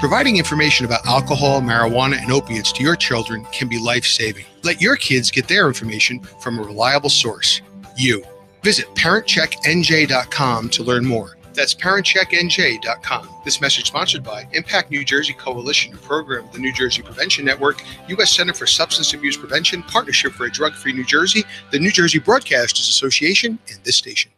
Providing information about alcohol, marijuana, and opiates to your children can be life-saving. Let your kids get their information from a reliable source. You. Visit ParentCheckNJ.com to learn more. That's ParentCheckNJ.com. This message sponsored by Impact New Jersey Coalition, a program of the New Jersey Prevention Network, U.S. Center for Substance Abuse Prevention, Partnership for a Drug-Free New Jersey, the New Jersey Broadcasters Association, and this station.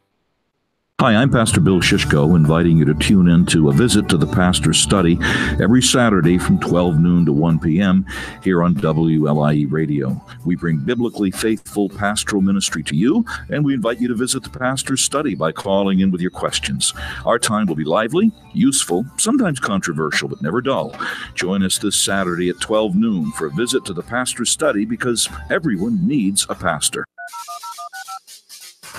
Hi, I'm Pastor Bill Shishko, inviting you to tune in to A Visit to the Pastor's Study every Saturday from 12 noon to 1 p.m. here on WLIE Radio. We bring biblically faithful pastoral ministry to you, and we invite you to visit the Pastor's Study by calling in with your questions. Our time will be lively, useful, sometimes controversial, but never dull. Join us this Saturday at 12 noon for A Visit to the Pastor's Study, because everyone needs a pastor.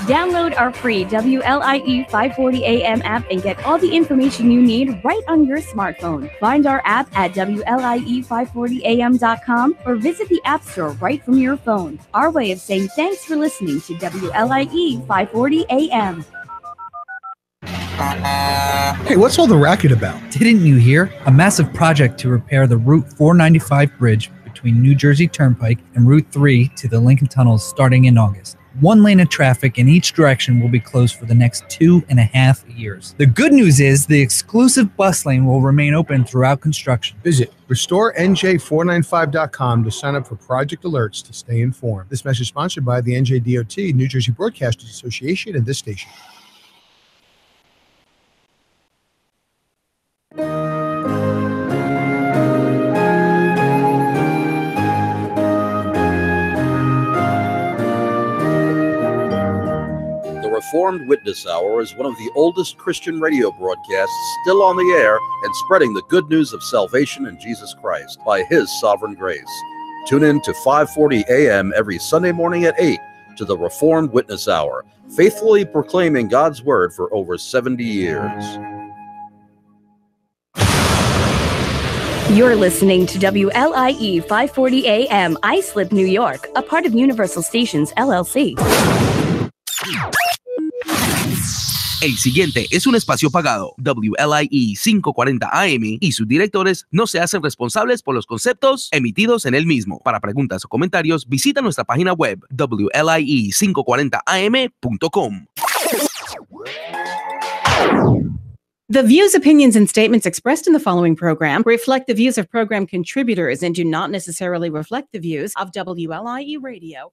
Download our free WLIE 540 AM app and get all the information you need right on your smartphone. Find our app at WLIE540am.com or visit the App Store right from your phone. Our way of saying thanks for listening to WLIE 540 AM. Hey, what's all the racket about? Didn't you hear? A massive project to repair the Route 495 bridge between New Jersey Turnpike and Route 3 to the Lincoln Tunnels starting in August. 1 lane of traffic in each direction will be closed for the next 2.5 years. The good news is the exclusive bus lane will remain open throughout construction. Visit RestoreNJ495.com to sign up for project alerts to stay informed. This message sponsored by the NJDOT, New Jersey Broadcasters Association, and this station. Reformed Witness Hour is one of the oldest Christian radio broadcasts still on the air and spreading the good news of salvation in Jesus Christ by His sovereign grace. Tune in to 540 AM every Sunday morning at 8 to the Reformed Witness Hour, faithfully proclaiming God's Word for over 70 years. You're listening to WLIE 540 AM, Islip, New York, a part of Universal Stations, LLC. El siguiente es un espacio pagado. WLIE 540 AM y sus directores no se hacen responsables por los conceptos emitidos en el mismo. Para preguntas o comentarios, visita nuestra página web WLIE540am.com. The views, opinions, and statements expressed in the following program reflect the views of program contributors and do not necessarily reflect the views of WLIE Radio.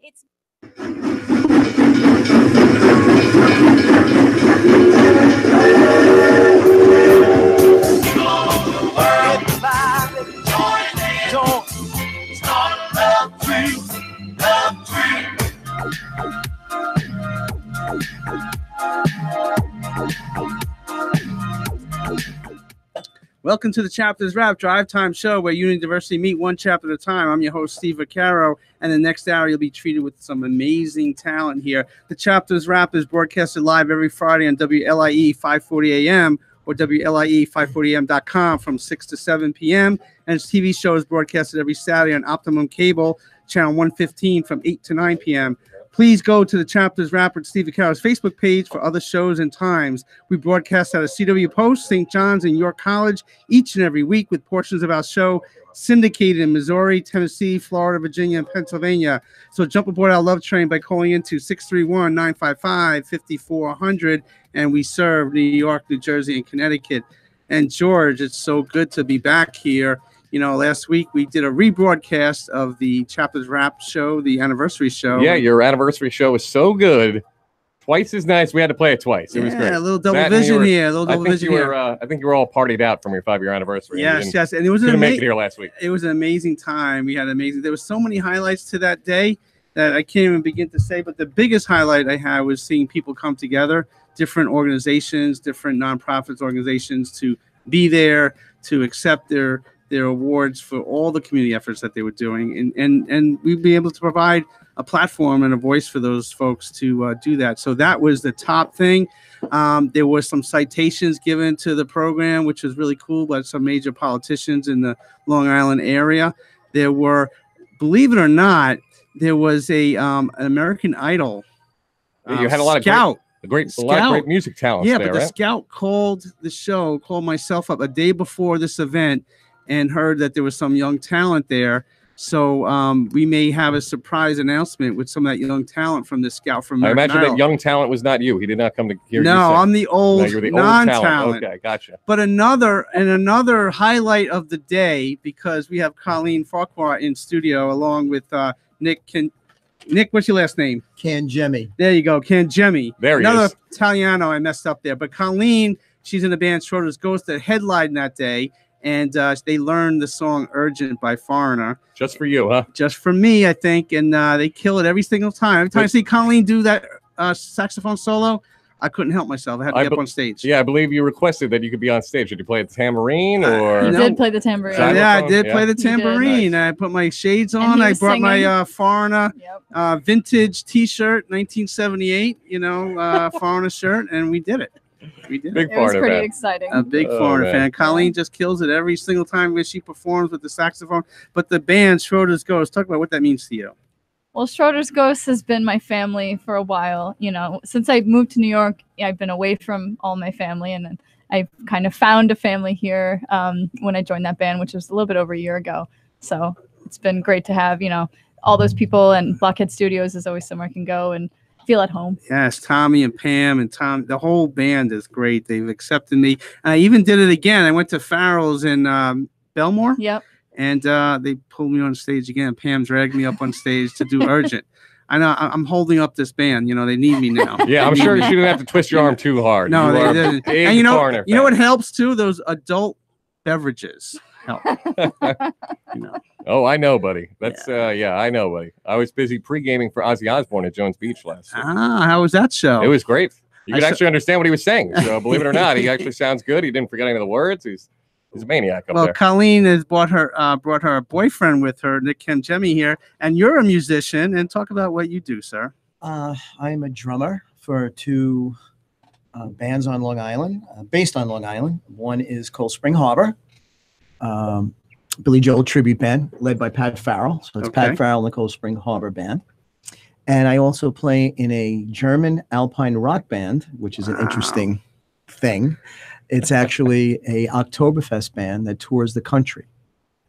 Welcome to the Chapters Rap Drive Time Show, where unity and diversity meet one chapter at a time. I'm your host, Steve Vaccaro, and the next hour you'll be treated with some amazing talent here. The Chapters Rap is broadcasted live every Friday on WLIE 540 AM or WLIE540am.com from 6 to 7 p.m. And its TV show is broadcasted every Saturday on Optimum Cable, channel 115 from 8 to 9 p.m. Please go to the Chapters Rap with Steve Vaccara's Facebook page for other shows and times. We broadcast out of CW Post, St. John's, and York College each and every week, with portions of our show syndicated in Missouri, Tennessee, Florida, Virginia, and Pennsylvania. So jump aboard our love train by calling into 631-955-5400, and we serve New York, New Jersey, and Connecticut. And George, it's so good to be back here. You know, last week we did a rebroadcast of the Chapters Rap show, the anniversary show. Yeah, your anniversary show was so good. Twice as nice. We had to play it twice. It was great. Yeah, a little double vision here. A little double vision here. I think you were all partied out from your 5-year anniversary. Yes, yes. And it was couldn't make it here last week. It was an amazing time. We had amazing. There was so many highlights to that day that I can't even begin to say. But the biggest highlight I had was seeing people come together, different organizations, different nonprofits organizations, to be there, to accept their awards for all the community efforts that they were doing, and we'd be able to provide a platform and a voice for those folks to do that. So that was the top thing. There were some citations given to the program, which was really cool, by some major politicians in the Long Island area. There were, believe it or not, there was a an American Idol you had a lot scout. A lot of great music talents Yeah, there, but the right? scout called myself up a day before this event and heard that there was some young talent there. So we may have a surprise announcement with some of that young talent from the scout from I American imagine Idol. that young talent was not you. He did not come to hear you sing. No, I'm the old No, you're the non-talent. old talent. Okay, gotcha. But another highlight of the day, because we have Colleen Farquhar in studio along with Nick. Nick, what's your last name? Cangemi. There you go, Cangemi. There he Another is. Italiano I messed up there. But Colleen, she's in the band Schroeder's Ghost that headlined that day, and they learned the song Urgent by Foreigner. Just for you, huh? Just for me, I think, and they kill it every single time. Every time I see Colleen do that saxophone solo, I couldn't help myself. I had to get up on stage. Yeah, I believe you requested that you could be on stage. Did you play the tambourine or? You did play the tambourine. Yeah, I did play the tambourine. Nice. I put my shades on. I brought my Foreigner vintage T-shirt, 1978. Foreigner shirt, and we did it. We did. It was pretty exciting. A big Foreigner fan. Colleen just kills it every single time when she performs with the saxophone. But the band Schroeder's Ghost. Talk about what that means to you. Well, Schroeder's Ghost has been my family for a while. Since I moved to New York, I've been away from all my family, and then I kind of found a family here when I joined that band, which was a little bit over a year ago. So it's been great to have, all those people, and Blockhead Studios is always somewhere I can go and feel at home. Yes, Tommy and Pam and Tom, the whole band is great. They've accepted me. I even did it again. I went to Farrell's in Belmore. Yep. And they pulled me on stage again. Pam dragged me up on stage to do Urgent. I know I'm holding up this band. They need me now. Yeah, I'm sure she didn't have to twist your arm too hard. No, they didn't. And you know what helps too? Those adult beverages help. Oh, I know, buddy. That's I know, buddy. I was busy pre-gaming for Ozzy Osbourne at Jones Beach last year. How was that show? It was great. You could actually understand what he was saying. So believe it or not, he actually sounds good. He didn't forget any of the words. He's a maniac up there. Colleen has brought her boyfriend with her, Nick Cangemi here, and you're a musician. And talk about what you do, sir. I'm a drummer for two bands on Long Island, based on Long Island. One is Cold Spring Harbor, Billy Joel tribute band led by Pat Farrell. So it's Pat Farrell and the Cold Spring Harbor band. And I also play in a German Alpine rock band, which is an interesting thing. It's actually a Oktoberfest band that tours the country,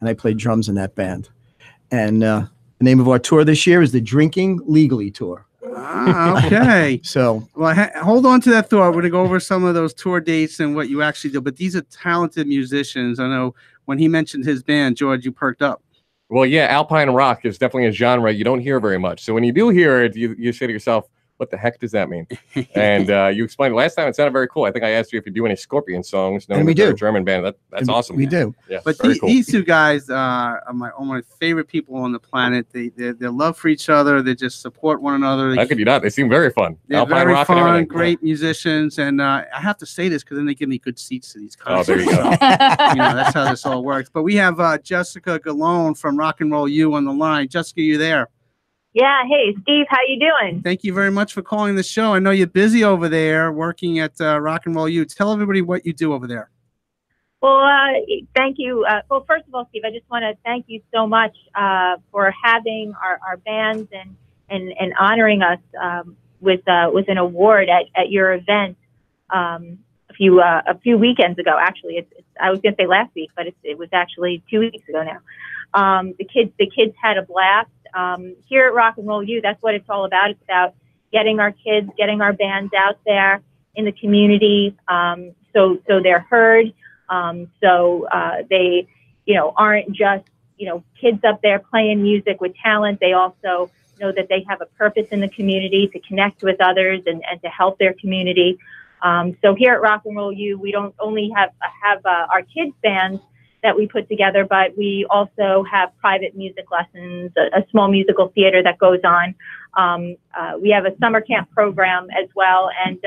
and I play drums in that band. And the name of our tour this year is the Drinking Legally Tour. Okay. So, hold on to that thought. We're going to go over some of those tour dates and what you actually do. But these are talented musicians. I know when he mentioned his band, George, you perked up. Well, yeah, Alpine rock is definitely a genre you don't hear very much. So when you do hear it, you say to yourself, what the heck does that mean? And you explained last time. It sounded very cool. I think I asked you if you do any Scorpion songs. And we do. A German band. That's awesome. We do. Yeah, but cool. These two guys are my favorite people on the planet. Their love for each other. They just support one another. How could you not? They seem very fun. They're Alpine very rock fun, and everything. great musicians. And I have to say this because then they give me good seats to these concerts. Oh, there you go. That's how this all works. But we have Jessica Gallone from Rock and Roll U on the line. Jessica, you there? Yeah. Hey, Steve, how you doing? Thank you very much for calling the show. I know you're busy over there working at Rock and Roll U. Tell everybody what you do over there. Well, thank you. Well, first of all, Steve, I just want to thank you so much for having our bands and honoring us with an award at your event a few weekends ago. Actually, I was going to say last week, but it was actually 2 weeks ago now. The kids had a blast. Here at Rock and Roll U, that's what it's all about. It's about getting our kids, getting our bands out there in the community, so they're heard, so they, aren't just, kids up there playing music with talent. They also know that they have a purpose in the community to connect with others and to help their community. So here at Rock and Roll U, we don't only have our kids bands that we put together, but we also have private music lessons, a small musical theater that goes on. We have a summer camp program as well. And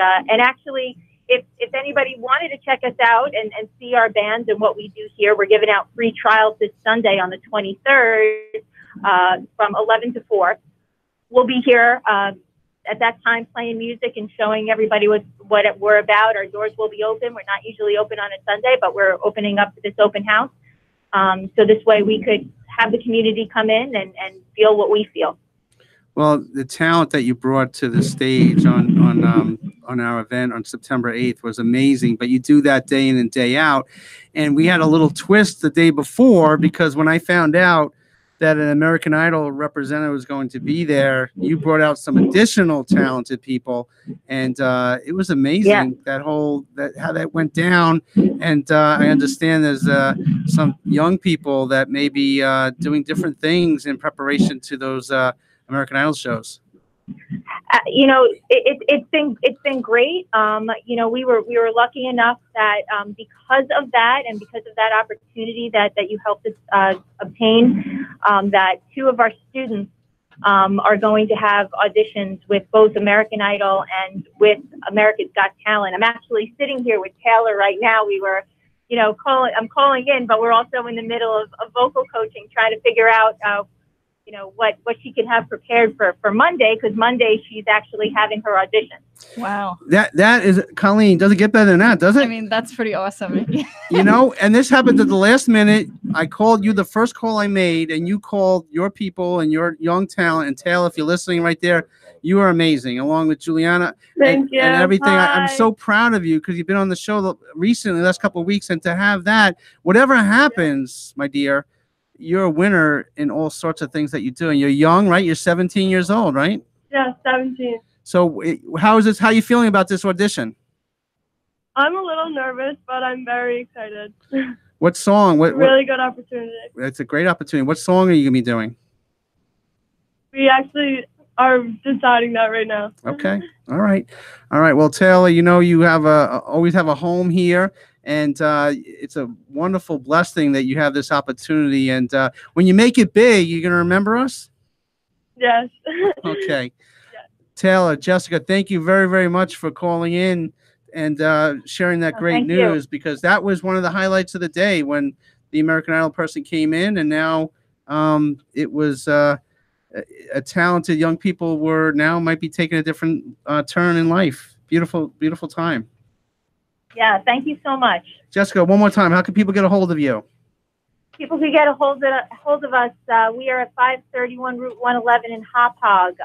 actually, if anybody wanted to check us out and see our bands and what we do here, we're giving out free trials this Sunday on the 23rd from 11 to 4. We'll be here at that time playing music and showing everybody what we're about. Our doors will be open. We're not usually open on a Sunday, but we're opening up this open house. So this way we could have the community come in and feel what we feel. Well, the talent that you brought to the stage on on our event on September 8th was amazing. But you do that day in and day out. And we had a little twist the day before, because when I found out that an American Idol representative was going to be there, you brought out some additional talented people, and it was amazing. How that went down. And I understand there's some young people that may be doing different things in preparation to those American Idol shows. It's been great. We were lucky enough that because of that and because of that opportunity that you helped us obtain, that 2 of our students are going to have auditions with both American Idol and with America's Got Talent. I'm actually sitting here with Taylor right now. We were, I'm calling in, but we're also in the middle of vocal coaching, trying to figure out what she can have prepared for Monday, because Monday she's actually having her audition. Wow. That is, Colleen, doesn't get better than that, does it? I mean, that's pretty awesome. And this happened at the last minute. I called you, the first call I made, and you called your people and your young talent. And Taylor, if you're listening right there, you are amazing, along with Juliana and everything. I'm so proud of you, because you've been on the show recently, the last couple of weeks, and to have that, whatever happens, my dear, you're a winner in all sorts of things that you do. And you're young, right? You're 17 years old, right? Yeah, 17. So how are you feeling about this audition? I'm a little nervous, but I'm very excited. What song? Really good opportunity. It's a great opportunity. What song are you going to be doing? We actually are deciding that right now. Okay. All right. Well, Taylor, you have always have a home here. And it's a wonderful blessing that you have this opportunity. And when you make it big, you're going to remember us? Yes. Okay. Yes. Taylor, Jessica, thank you very, very much for calling in and sharing that great news, because that was one of the highlights of the day when the American Idol person came in. And now it was a talented young people might be taking a different turn in life. Beautiful, beautiful time. Yeah, thank you so much. Jessica, one more time, how can people get a hold of you? People can get a hold of us. We are at 531 Route 111 in Hop Hog.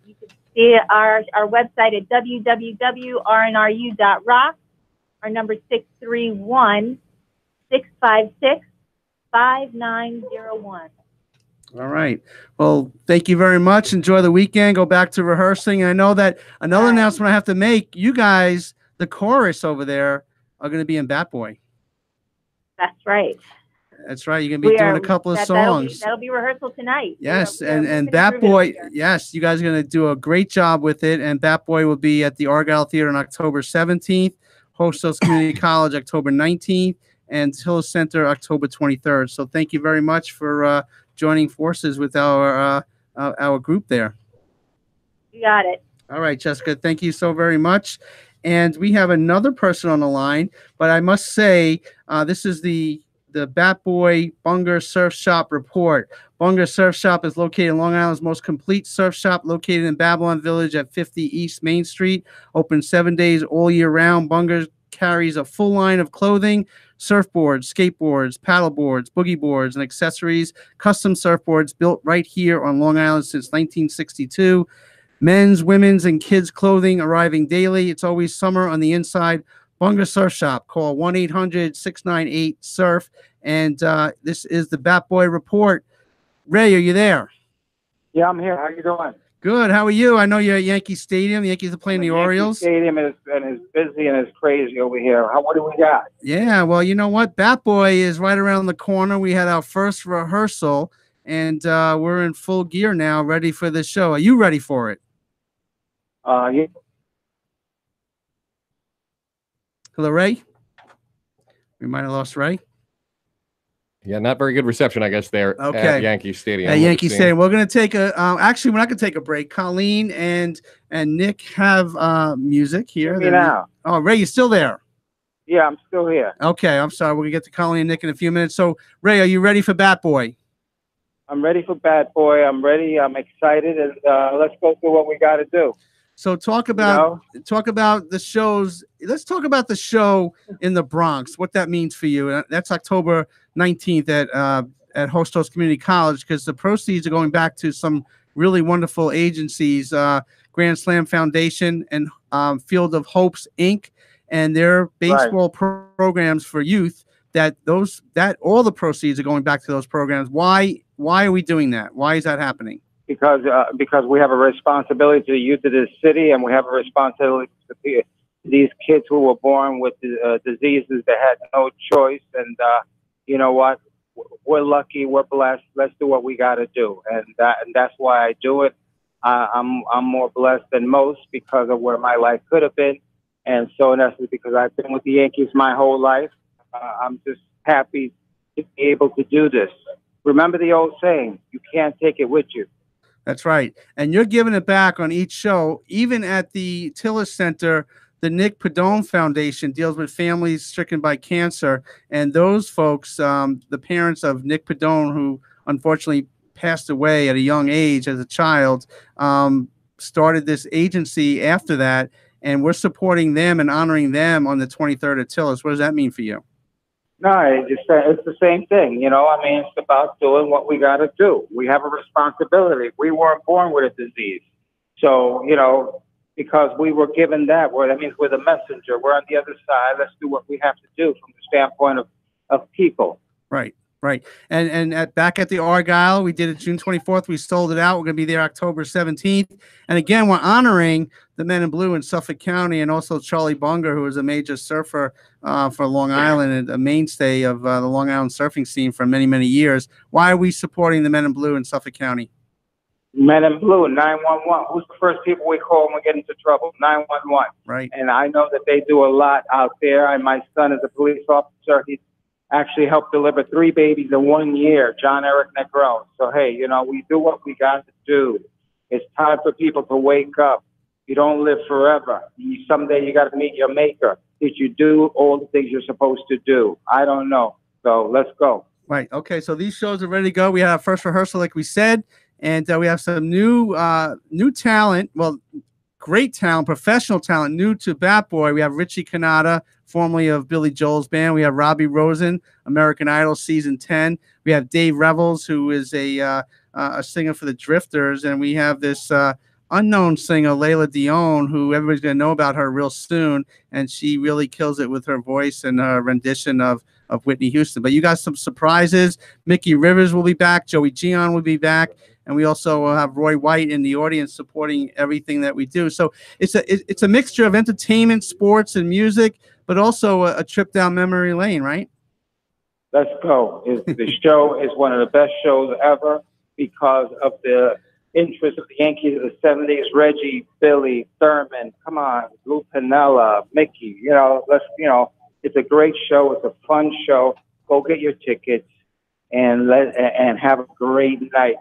You can see our website at www.rnru.rock. Our number is 631-656-5901. All right. Well, thank you very much. Enjoy the weekend. Go back to rehearsing. I know that another announcement I have to make, you guys, the chorus over there, are going to be in Bat Boy. That's right. That's right. You're going to be doing a couple of songs. That'll be rehearsal tonight. Yes, and Bat Boy, yes, you guys are going to do a great job with it. And Bat Boy will be at the Argyle Theater on October 17th, Hostos Community College October 19th, and Hill Center October 23rd. So thank you very much for joining forces with our group there. You got it. All right, Jessica, thank you so very much. And we have another person on the line, but I must say, this is the Bat Boy Bunger Surf Shop report. Bunger Surf Shop is located in Long Island's most complete surf shop, located in Babylon Village at 50 East Main Street. Open 7 days all year round. Bunger carries a full line of clothing, surfboards, skateboards, paddleboards, boogie boards, and accessories. Custom surfboards built right here on Long Island since 1962. Men's, women's, and kids' clothing arriving daily. It's always summer on the inside. Bunger Surf Shop. Call 1-800-698-SURF. And this is the Bat Boy Report. Ray, are you there? Yeah, I'm here. How you doing? Good. How are you? I know you're at Yankee Stadium. The Yankees are playing the Orioles. Stadium is busy and is crazy over here. What do we got? Yeah, well, you know what? Bat Boy is right around the corner. We had our first rehearsal, and we're in full gear now, ready for the show. Are you ready for it? Yeah. Hello, Ray? We might have lost Ray. Yeah, not very good reception, I guess, there at Yankee Stadium. At Yankee Stadium. We're going to take a actually, we're not going to take a break. Colleen and Nick have music here. Me now. Oh, Ray, you still there? Yeah, I'm still here. Okay, I'm sorry. We're going to get to Colleen and Nick in a few minutes. So, Ray, are you ready for Bat Boy? I'm ready for Bat Boy. I'm ready. I'm excited. And let's go through what we got to do. So talk about the shows. Let's talk about the show in the Bronx, what that means for you. That's October 19th at Hostos Community College, because the proceeds are going back to some really wonderful agencies, Grand Slam Foundation and Field of Hopes Inc. and their baseball programs for youth. That all the proceeds are going back to those programs. Why are we doing that? Why is that happening? Because we have a responsibility to the youth of this city, and we have a responsibility to these kids who were born with diseases that had no choice. And you know what? We're lucky. We're blessed. Let's do what we got to do, and that's why I do it. I'm more blessed than most because of where my life could have been, and so in essence, because I've been with the Yankees my whole life, I'm just happy to be able to do this. Remember the old saying: "You can't take it with you." That's right. And you're giving it back on each show. Even at the Tillis Center, the Nick Padone Foundation deals with families stricken by cancer. And those folks, the parents of Nick Padone, who unfortunately passed away at a young age as a child, started this agency after that. And we're supporting them and honoring them on the 23rd at Tillis. What does that mean for you? No, it's the same thing. You know, I mean, it's about doing what we got to do. We have a responsibility. We weren't born with a disease. So, you know, because we were given that word, that means we're the messenger. We're on the other side. Let's do what we have to do from the standpoint of people. Right. Right. And back at the Argyle, we did it June 24th. We sold it out. We're going to be there October 17th. And again, we're honoring the Men in Blue in Suffolk County and also Charlie Bunger, who was a major surfer for Long Island and a mainstay of the Long Island surfing scene for many, many years. Why are we supporting the Men in Blue in Suffolk County? Men in Blue, 911. Who's the first people we call when we get into trouble? 911. Right. And I know that they do a lot out there. And my son is a police officer. He's actually helped deliver 3 babies in 1 year, John Eric Negron. So, hey, you know, we do what we got to do. It's time for people to wake up. You don't live forever. Someday you got to meet your maker. Did you do all the things you're supposed to do? I don't know. So let's go. Right. Okay. So these shows are ready to go. We have our first rehearsal, like we said, and we have some new talent. Well, great talent, professional talent, new to Bat Boy. We have Richie Canada, formerly of Billy Joel's band. We have Robbie Rosen, American Idol season 10. We have Dave Revels, who is a singer for the Drifters, and we have this unknown singer, Layla Dion, who everybody's going to know about her real soon, and she really kills it with her voice and her rendition of Whitney Houston. But you got some surprises. Mickey Rivers will be back. Joey Gion will be back. And we also have Roy White in the audience supporting everything that we do. So it's a mixture of entertainment, sports, and music, but also a trip down memory lane, right? Let's go. The show is one of the best shows ever because of the interest of the Yankees of the 70s. Reggie, Billy, Thurman, come on, Lou Piniella, Mickey. You know, it's a great show. It's a fun show. Go get your tickets and have a great night.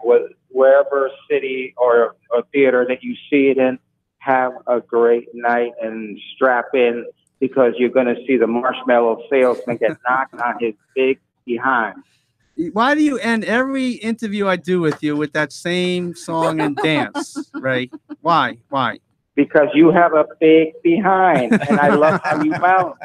Wherever city or theater that you see it in, have a great night and strap in because you're going to see the marshmallow salesman get knocked on his big behind. Why do you end every interview I do with you with that same song and dance, Ray? Why? Because you have a big behind, and I love how you bounce.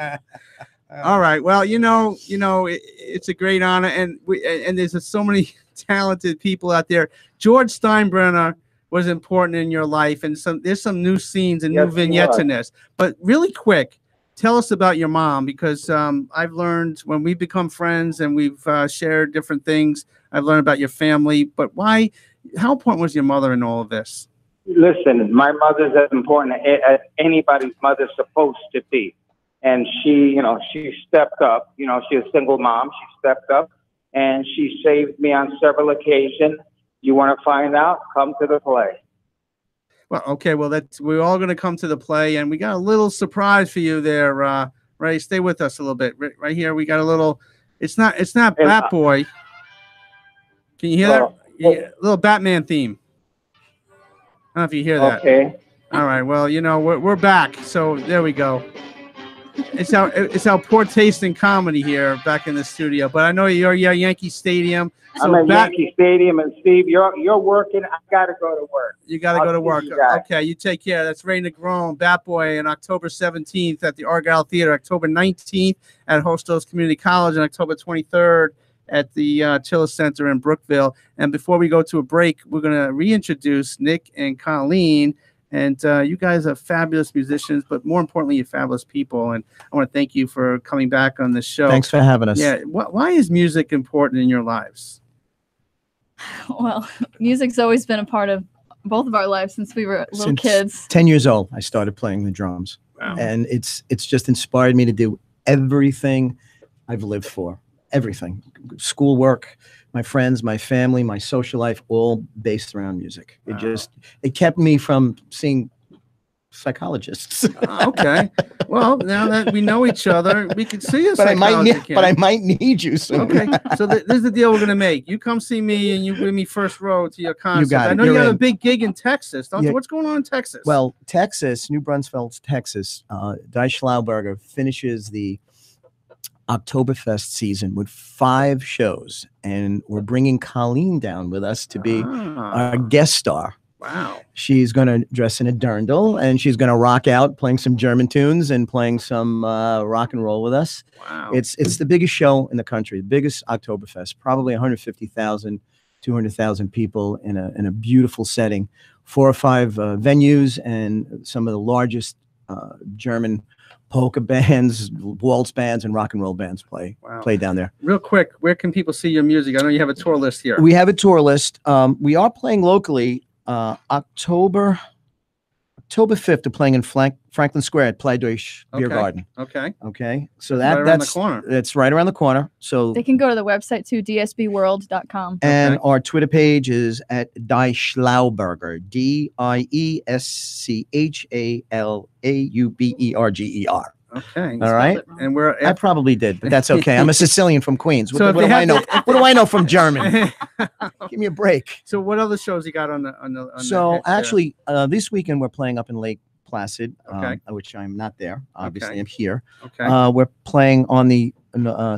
All right. Well, it's a great honor, and there's so many talented people out there. George Steinbrenner was important in your life, and there's some new scenes and new vignettes in this. But really quick, tell us about your mom, because I've learned when we've become friends and we've shared different things, I've learned about your family. But how important was your mother in all of this? Listen, my mother's as important as anybody's mother's supposed to be. And she stepped up. You know, she's a single mom. She stepped up, and she saved me on several occasions. You want to find out? Come to the play. Well, okay. Well, we're all going to come to the play, and we got a little surprise for you there, Ray. Stay with us a little bit. Right here, we got a little. It's not Bat Boy. Can you hear that? Yeah, a little Batman theme. I don't know if you hear that. Okay. All right. Well, we're back. So there we go. It's our poor taste in comedy here back in the studio. But I know you're at Yankee Stadium. So I'm at Yankee Stadium, and Steve, you're working. I gotta go to work. You gotta go to work. Okay, you take care. That's Ray Negron, Bat Boy, on October 17th at the Argyle Theater, October 19th at Hostos Community College, and October 23rd at the Chiller Center in Brookville. And before we go to a break, we're going to reintroduce Nick and Colleen. And you guys are fabulous musicians, but more importantly, you're fabulous people. And I want to thank you for coming back on the show. Thanks for having us. Yeah. Why is music important in your lives? Well, music's always been a part of both of our lives since we were little kids. 10 years old, I started playing the drums. Wow. And it's just inspired me to do everything I've lived for. Everything. Schoolwork, my friends, my family, my social life, all based around music. It kept me from seeing psychologists. Okay. Well, now that we know each other, we can see us. But I might need you soon. Okay. So this is the deal we're gonna make. You come see me, and you bring me first row to your concert. You got it. I know You're you have in. a big gig in Texas. Don't you? Yeah. What's going on in Texas? Well, Texas, New Braunfels, Texas, Die Schlauberger finishes the Oktoberfest season with 5 shows, and we're bringing Colleen down with us to be our guest star. Wow. She's going to dress in a dirndl, and she's going to rock out playing some German tunes and playing some rock and roll with us. Wow. It's the biggest show in the country, the biggest Oktoberfest, probably 150,000, 200,000 people in a beautiful setting. 4 or 5 venues, and some of the largest German polka bands, waltz bands, and rock and roll bands play down there. Real quick, where can people see your music? I know you have a tour list here. We have a tour list. We are playing locally. October 5th, we're playing in Franklin Square at Pleidoish Beer Garden. Okay. Okay. So That's right around the corner. That's right around the corner. So They can go to the website too, dsbworld.com. and our Twitter page is at Die Schlauberger, DIESCHALAUBERGER. Okay. All right. And we're I probably did, but that's okay. I'm a Sicilian from Queens. So What if do you I have know? to- What do I know from German? Give me a break. So what other shows you got on the So hit there? actually, this weekend we're playing up in Lake Placid, Okay. which I'm not there. Obviously, Okay. I'm here. Okay. We're playing on the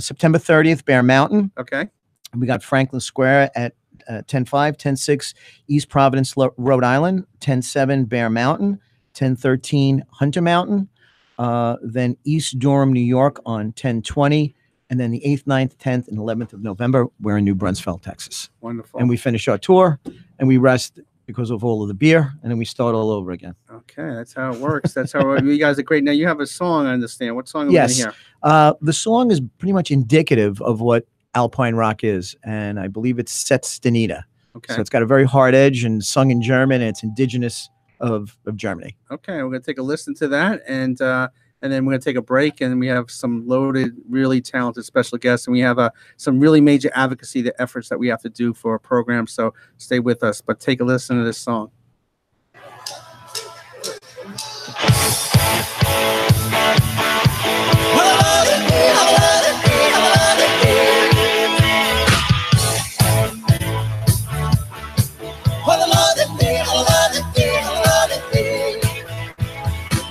September 30th, Bear Mountain. Okay. We got Franklin Square at 10-5, 10-6 East Providence, Rhode Island, 10-7 Bear Mountain, 10-13 Hunter Mountain, then East Durham, New York on 10-20, and then the 8th, 9th, 10th, and 11th of November, we're in New Braunfels, Texas. Wonderful. And we finish our tour, and we rest because of all of the beer, and then we start all over again. Okay, that's how it works. That's how you guys are great. Now you have a song, I understand. What song are Yes. we going to hear? The song is pretty much indicative of what Alpine rock is, and I believe it's Setstanita. Okay. So it's got a very hard edge and sung in German, and it's indigenous of Germany. Okay, we're going to take a listen to that, and then we're going to take a break, and we have some loaded, really talented special guests, and we have some really major advocacy efforts that we have to do for our program, so stay with us, but take a listen to this song.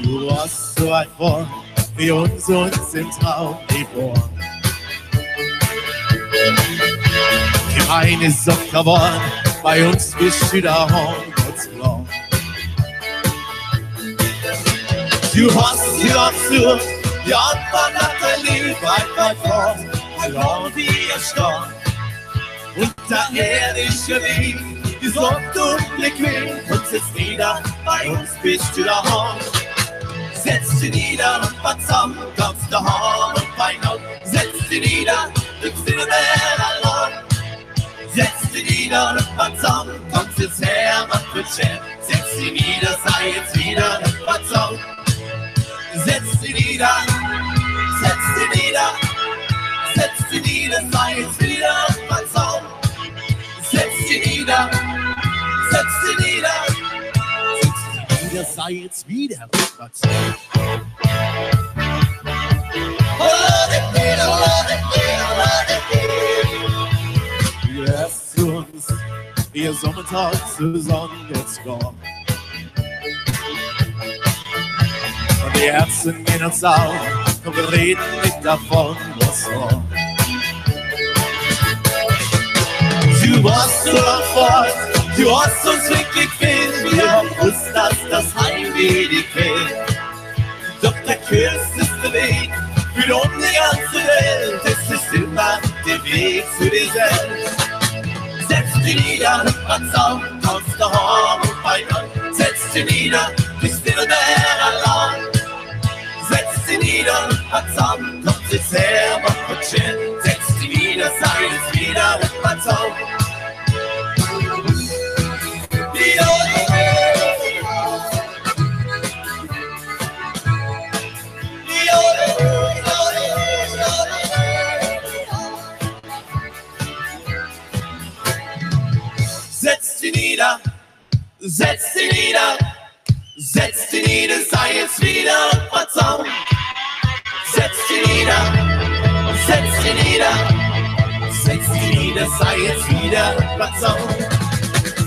Du warst so weit vorn, wie uns im Traum geboren. Keine Sock geworden, bei uns bist du da Hornkurzblau. Du hast sie absurd, die Antwort hat dein Leben weit fort, genau wie ihr Storn. Unterirdische Weg, die Sonne dunkle Quellen, und sitzt nieder, bei uns bist du da Horn. Setz dich nieder und mal zusammen, kommst du Horn und Bein. Setz dich nieder, drückst dir der Alarm. Setz dich nieder und mal zusammen, kommst jetzt her, was für Chef. Setz dich nieder, sei jetzt wieder und mal zusammen. Setz dich nieder, setz dich nieder, setz dich nieder, sei jetzt wieder und mal zusammen. Setz dich nieder, setz dich nieder. Wieder sei jetzt wieder was. Du lässt uns, wie Sommertag zu Sonnenuntergang. Und die Herzen gehen uns auf, und wir reden nicht davon, was war. Du warst so lang fort, du hast uns wirklich gefehlt. Wir haben gewusst, dass das Heimweh dich quält. Doch der kürzeste Weg führt um die ganze Welt. Es ist immer der Weg zu dir selbst. Setz dich nieder, Patzau, kommst du Horn und Bein an. Setz dich nieder, bist du der allein. Setz dich nieder, Patzau, kommt sich selber kutschen. Setz dich nieder, sei es wieder, Patzau. Setz dich nieder, setz dich nieder, setz dich nieder, sei es wieder Patzau. Setz dich nieder, setz dich nieder, setz dich nieder, sei es wieder Patzau.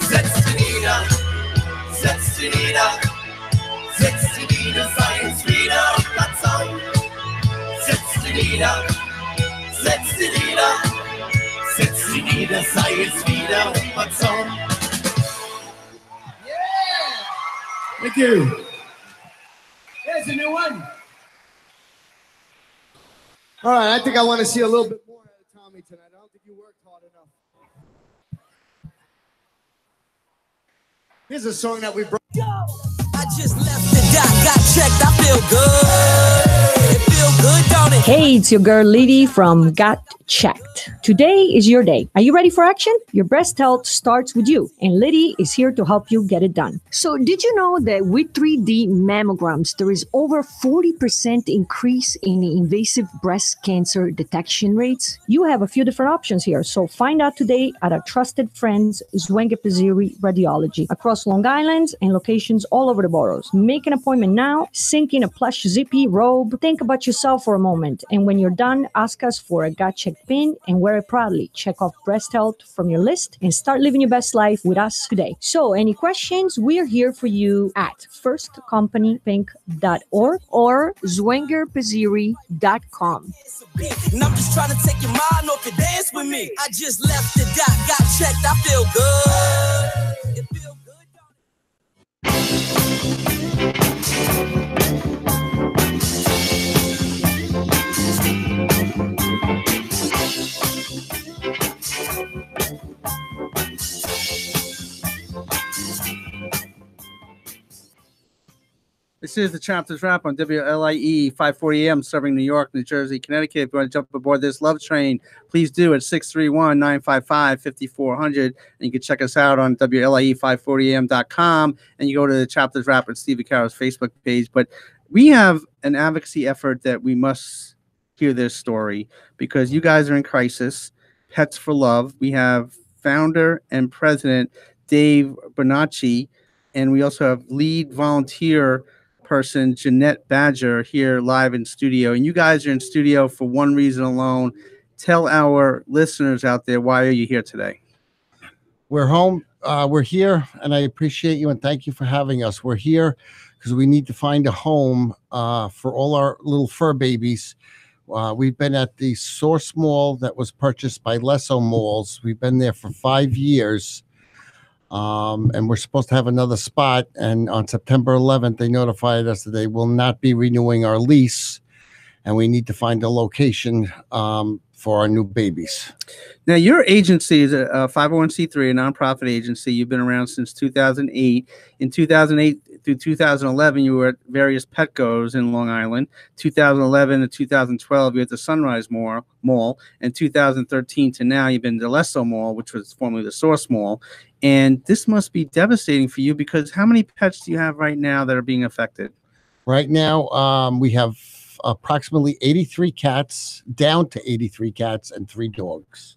Setz dich nieder, setz dich nieder, setz dich nieder, sei es wieder Patzau. Setz dich nieder, setz dich nieder, setz dich nieder, sei es wieder Patzau. Thank you. There's a new one. All right, I think I want to see a little bit more out of Tommy tonight. I don't think you worked hard enough. Here's a song that we brought. I just left the doc, got checked, I feel good. It feel good, don't it? Hey, it's your girl Liddy from Got Checked. Today is your day. Are you ready for action? Your breast health starts with you, and Liddy is here to help you get it done. So, did you know that with 3D mammograms, there is over 40% increase in invasive breast cancer detection rates? You have a few different options here, so find out today at our trusted friends, Zwenger Pizzeri Radiology, across Long Island and locations all over the boroughs. Make an appointment now, sink in a plush zippy robe, think about yourself for a moment, and when you're done, ask us for a Got Checked pin and wear it proudly. Check off breast health from your list and start living your best life with us today. So, any questions? We're here for you at firstcompanypink.org or zwengerpizzeri.com. And I'm just trying to take your mind off your dance with me. I just left the doc, got checked, I feel good. It feel good, This is the Chapters Wrap on WLIE 540 AM, serving New York, New Jersey, Connecticut. If you want to jump aboard this love train, please do at 631-955-5400. And you can check us out on WLIE540am.com. And you go to the Chapters Wrap at Steve Vacaro's Facebook page. But we have an advocacy effort that we must hear this story because you guys are in crisis. Pets for Love. We have founder and president Dave Bernacchi, and we also have lead volunteer person Jeanette Badger here live in studio. And you guys are in studio for one reason alone. Tell our listeners out there, why are you here today? We're home. We're here, and I appreciate you and thank you for having us. We're here because we need to find a home for all our little fur babies. We've been at the Source Mall that was purchased by Lesso Malls. We've been there for 5 years. And we're supposed to have another spot. And on September 11th, they notified us that they will not be renewing our lease. And we need to find a location for our new babies. Now, your agency is a 501c3, a nonprofit agency. You've been around since 2008. In 2008 through 2011, you were at various Petco's in Long Island. 2011 to 2012, you were at the Sunrise Mall. And 2013 to now, you've been to Lesso Mall, which was formerly the Source Mall. And this must be devastating for you because how many pets do you have right now that are being affected? Right now, we have approximately 83 cats, down to 83 cats and 3 dogs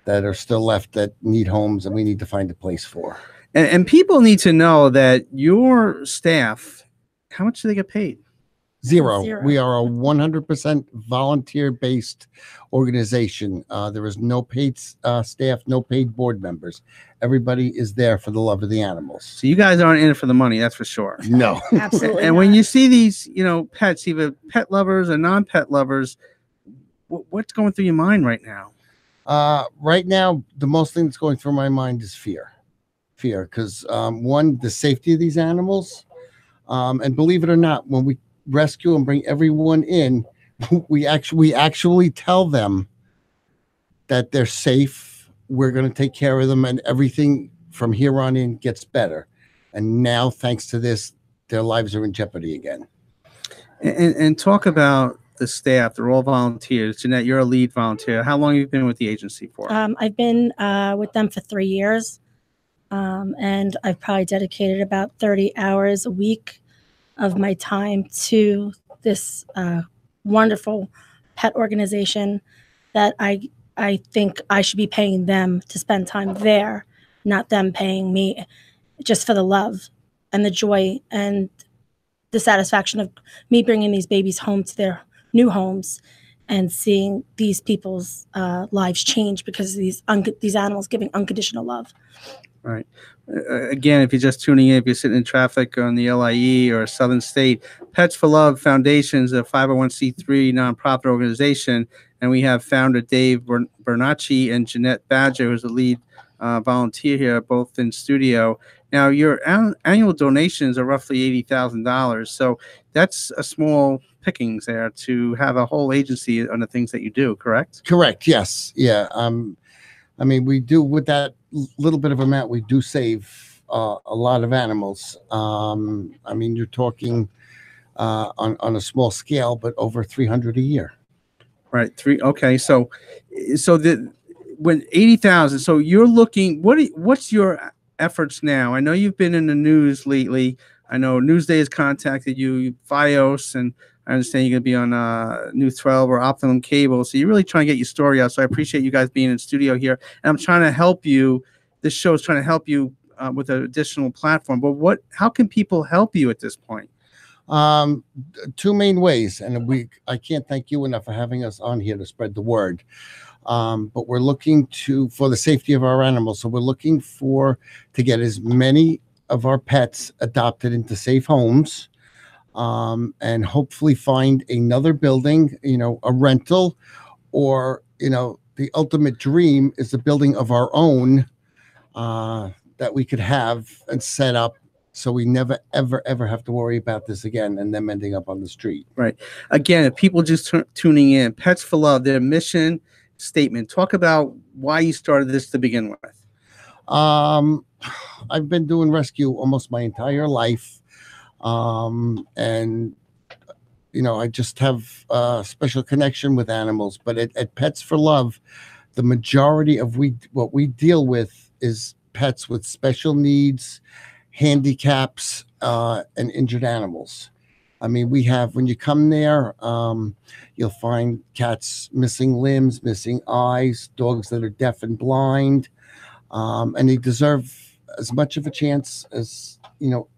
that are still left that need homes and we need to find a place for. And people need to know that your staff, how much do they get paid? Zero. We are a 100% volunteer-based organization. There is no paid staff, no paid board members. Everybody is there for the love of the animals. So you guys aren't in it for the money, that's for sure. No. Absolutely. And when you see these, pets, either pet lovers or non-pet lovers, what's going through your mind right now? Right now, the most thing that's going through my mind is fear. Fear, because one, the safety of these animals, and believe it or not, when we rescue and bring everyone in, we actually tell them that they're safe. We're going to take care of them, and everything from here on in gets better. And now, thanks to this, their lives are in jeopardy again. And talk about the staff. They're all volunteers. Jeanette, you're a lead volunteer. How long have you been with the agency for? I've been with them for 3 years, and I've probably dedicated about 30 hours a week of my time to this wonderful pet organization that I think I should be paying them to spend time there, not them paying me just for the love and the joy and the satisfaction of me bringing these babies home to their new homes and seeing these people's lives change because of these animals giving unconditional love. Right. Again, if you're just tuning in, if you're sitting in traffic on the LIE or Southern State, Pets for Love Foundation is a 501c3 nonprofit organization, and we have founder Dave Bernacci and Jeanette Badger, who's the lead volunteer here, both in studio. Now, your annual donations are roughly $80,000, so that's a small pickings there to have a whole agency on the things that you do, correct? Correct. Yes. Yeah. I mean, we do, with that little bit of amount, we do save a lot of animals. I mean, you're talking on a small scale, but over 300 a year. Right. Okay. So when 80,000, so you're looking, what's your efforts now? I know you've been in the news lately. I know Newsday has contacted you, FiOS, and I understand you're going to be on News 12 or Optimum Cable. So you're really trying to get your story out. So I appreciate you guys being in studio here. And I'm trying to help you. This show is trying to help you with an additional platform. But how can people help you at this point? Two main ways. And I can't thank you enough for having us on here to spread the word. But we're looking for the safety of our animals. So we're looking to get as many of our pets adopted into safe homes. And hopefully find another building, a rental, or, the ultimate dream is the building of our own that we could have and set up so we never, ever, ever have to worry about this again and them ending up on the street. Right. Again, if people just tuning in, Pets for Love, their mission statement, talk about why you started this to begin with. I've been doing rescue almost my entire life. And I just have a special connection with animals, but at Pets for Love, the majority of what we deal with is pets with special needs, handicaps, and injured animals. I mean, when you come there, you'll find cats missing limbs, missing eyes, dogs that are deaf and blind, and they deserve as much of a chance as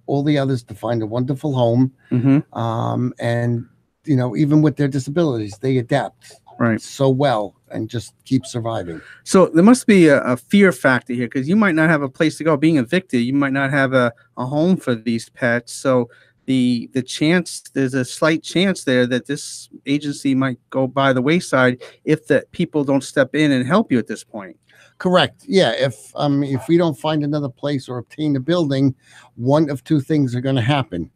all the others to find a wonderful home. Mm-hmm. And even with their disabilities, they adapt so well and just keep surviving. So there must be a fear factor here, because you might not have a place to go. Being evicted, you might not have a home for these pets. So there's a slight chance there that this agency might go by the wayside if the people don't step in and help you at this point. Correct. Yeah. If we don't find another place or obtain a building, one of two things are going to happen.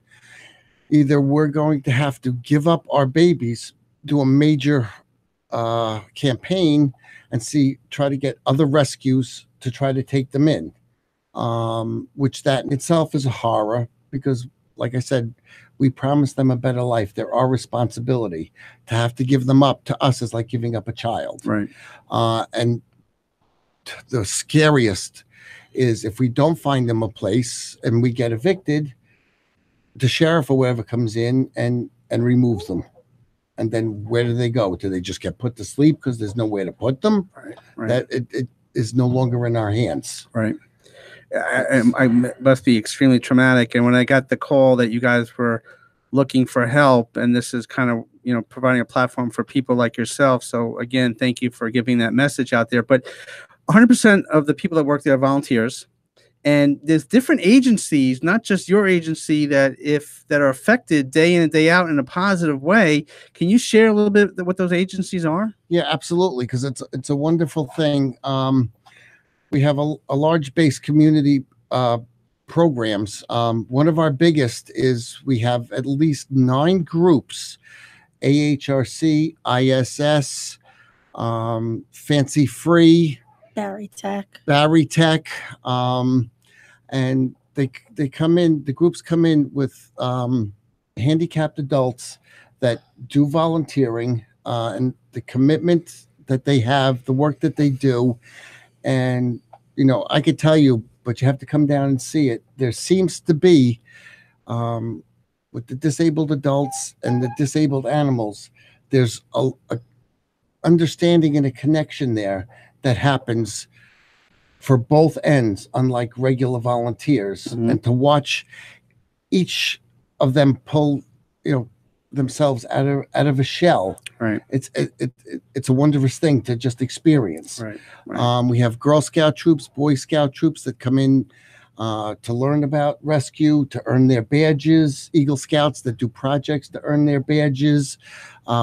Either we're going to have to give up our babies, do a major campaign, and try to get other rescues to try to take them in, which that in itself is a horror, because, like I said, we promised them a better life. They're our responsibility. To have to give them up to us is like giving up a child. Right. And the scariest is if we don't find them a place and we get evicted, the sheriff or whoever comes in and removes them. And then where do they go? Do they just get put to sleep because there's nowhere to put them? Right. That it is no longer in our hands. Right. I must be extremely traumatic. And when I got the call that you guys were looking for help, and this is kind of, providing a platform for people like yourself. So again, thank you for giving that message out there. But 100% of the people that work there are volunteers, and there's different agencies, not just your agency, that are affected day in and day out in a positive way. Can you share a little bit what those agencies are? Yeah, absolutely, because it's a wonderful thing. We have a large base community programs. One of our biggest is we have at least 9 groups: AHRC, ISS, Fancy Free, Barry Tech. And they come in. The groups come in with handicapped adults that do volunteering and the commitment that they have, the work that they do, and I could tell you, but you have to come down and see it. There seems to be with the disabled adults and the disabled animals, there's a understanding and a connection there that happens for both ends, unlike regular volunteers. And to watch each of them pull themselves out of a shell, right? It's a wondrous thing to just experience. Right. We have Girl Scout troops, Boy Scout troops that come in to learn about rescue, to earn their badges, Eagle Scouts that do projects to earn their badges.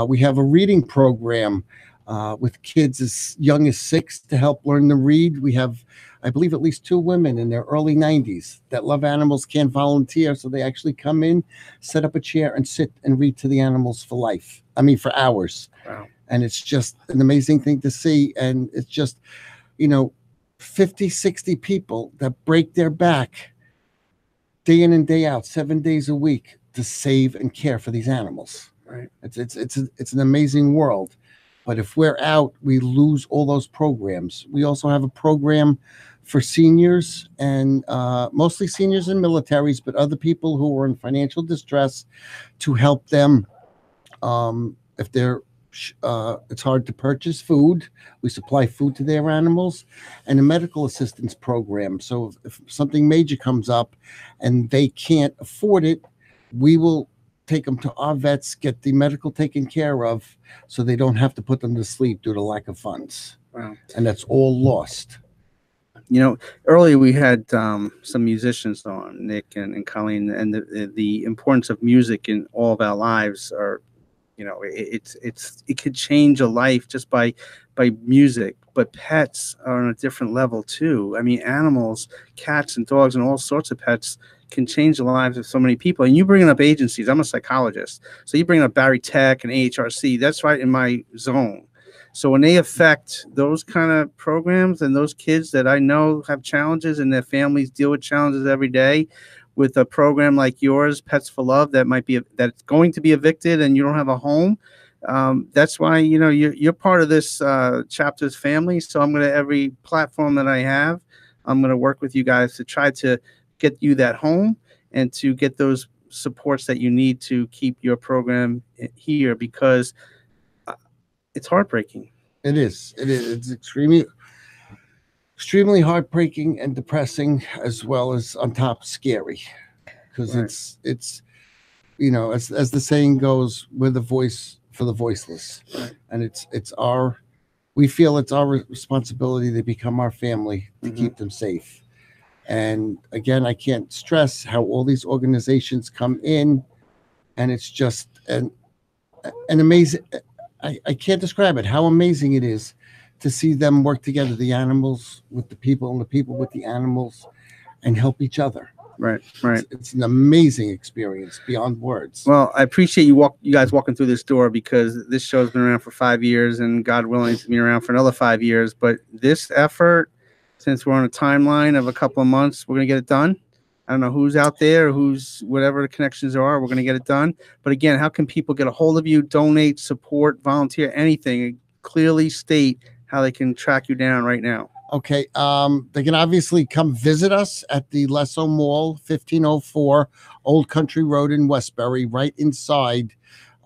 We have a reading program with kids as young as 6 to help learn to read. We have, I believe, at least 2 women in their early 90s that love animals, can't volunteer, so they actually come in, set up a chair, and sit and read to the animals for hours. Wow. And it's just an amazing thing to see. And it's just, 50, 60 people that break their back day in and day out, 7 days a week to save and care for these animals. Right. It's an amazing world. But if we're out, we lose all those programs. We also have a program for seniors and mostly seniors and militaries, but other people who are in financial distress to help them if they're it's hard to purchase food. We supply food to their animals, and a medical assistance program. So if something major comes up and they can't afford it, we will take them to our vets, get the medical taken care of, so they don't have to put them to sleep due to lack of funds. Wow. And that's all lost. Earlier we had some musicians on, Nick and Colleen, and the importance of music in all of our lives are, it could change a life just by music. But pets are on a different level too. I mean, animals, cats and dogs and all sorts of pets can change the lives of so many people. And you bringing up agencies, I'm a psychologist, so you bring up Barry Tech and AHRC, that's right in my zone. So when they affect those kind of programs and those kids that I know have challenges and their families deal with challenges every day, with a program like yours, Pets for Love, that's going to be evicted and you don't have a home, that's why you're part of this chapter's family. So I'm going to, every platform that I have, I'm going to work with you guys to try to get you that home and to get those supports that you need to keep your program here, because it's heartbreaking. It is. It's extremely heartbreaking and depressing, as well as on top scary, because Right. it's as the saying goes, we're the voice for the voiceless. Right. And we feel it's our responsibility to become our family to keep them safe. And again, I can't stress how all these organizations come in, and it's just an amazing, I can't describe it, how amazing it is to see them work together, the animals with the people and the people with the animals, and help each other. Right. It's an amazing experience beyond words. Well, I appreciate you guys walking through this door, because this show's been around for 5 years, and God willing, it's been around for another 5 years. But this effort, since we're on a timeline of a couple of months, we're going to get it done. I don't know who's out there, whatever the connections are, we're going to get it done. But again, how can people get a hold of you, donate, support, volunteer, anything? Clearly state how they can track you down right now. Okay. They can obviously come visit us at the Lesso Mall, 1504 Old Country Road in Westbury, right inside.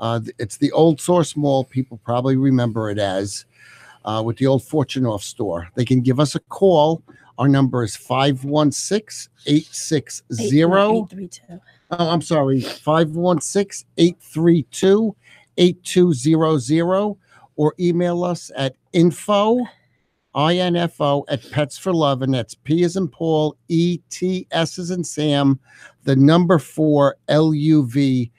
It's the old Source Mall. People probably remember it as, with the old Fortune Off store. They can give us a call. Our number is 516-860. Oh, I'm sorry. 516-832-8200, or email us at info at Pets for Love, and that's P as in Paul, ETS as in Sam, the number 4 LUV.org,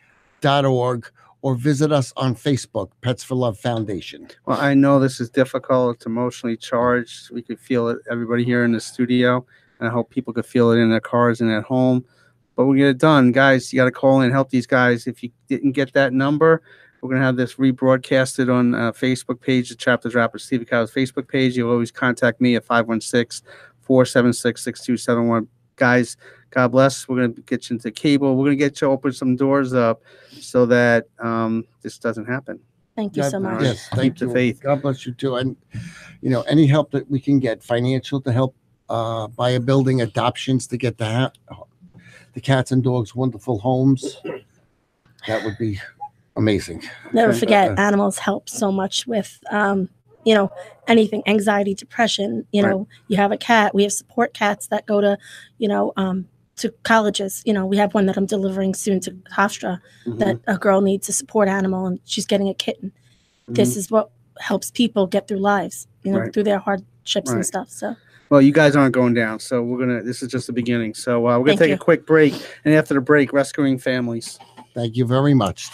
or visit us on Facebook, Pets for Love Foundation. Well, I know this is difficult. It's emotionally charged. We could feel it, everybody here in the studio, and I hope people could feel it in their cars and at home. But we'll get it done. Guys, you got to call in and help these guys. If you didn't get that number, We're going to have this rebroadcasted on Facebook page, the Chapters Rapper Steve Carroll's Facebook page. You'll always contact me at 516-476-6271. Guys, God bless. We're going to get you into cable. We're going to get you open some doors up so that this doesn't happen. Thank you so much. Yes, Keep thank the you. faith. God bless you too. And any help that we can get, financial to help buy a building, adoptions to get the cats and dogs wonderful homes, that would be amazing. Never forget, animals help so much with, anything, anxiety, depression. You have a cat. We have support cats that go to, to colleges. We have one that I'm delivering soon to Hofstra that a girl needs a support animal and she's getting a kitten. This is what helps people get through lives, through their hardships and stuff. So. Well, you guys aren't going down, so this is just the beginning. So we're going to take a quick break, and after the break, rescuing families. Thank you very much.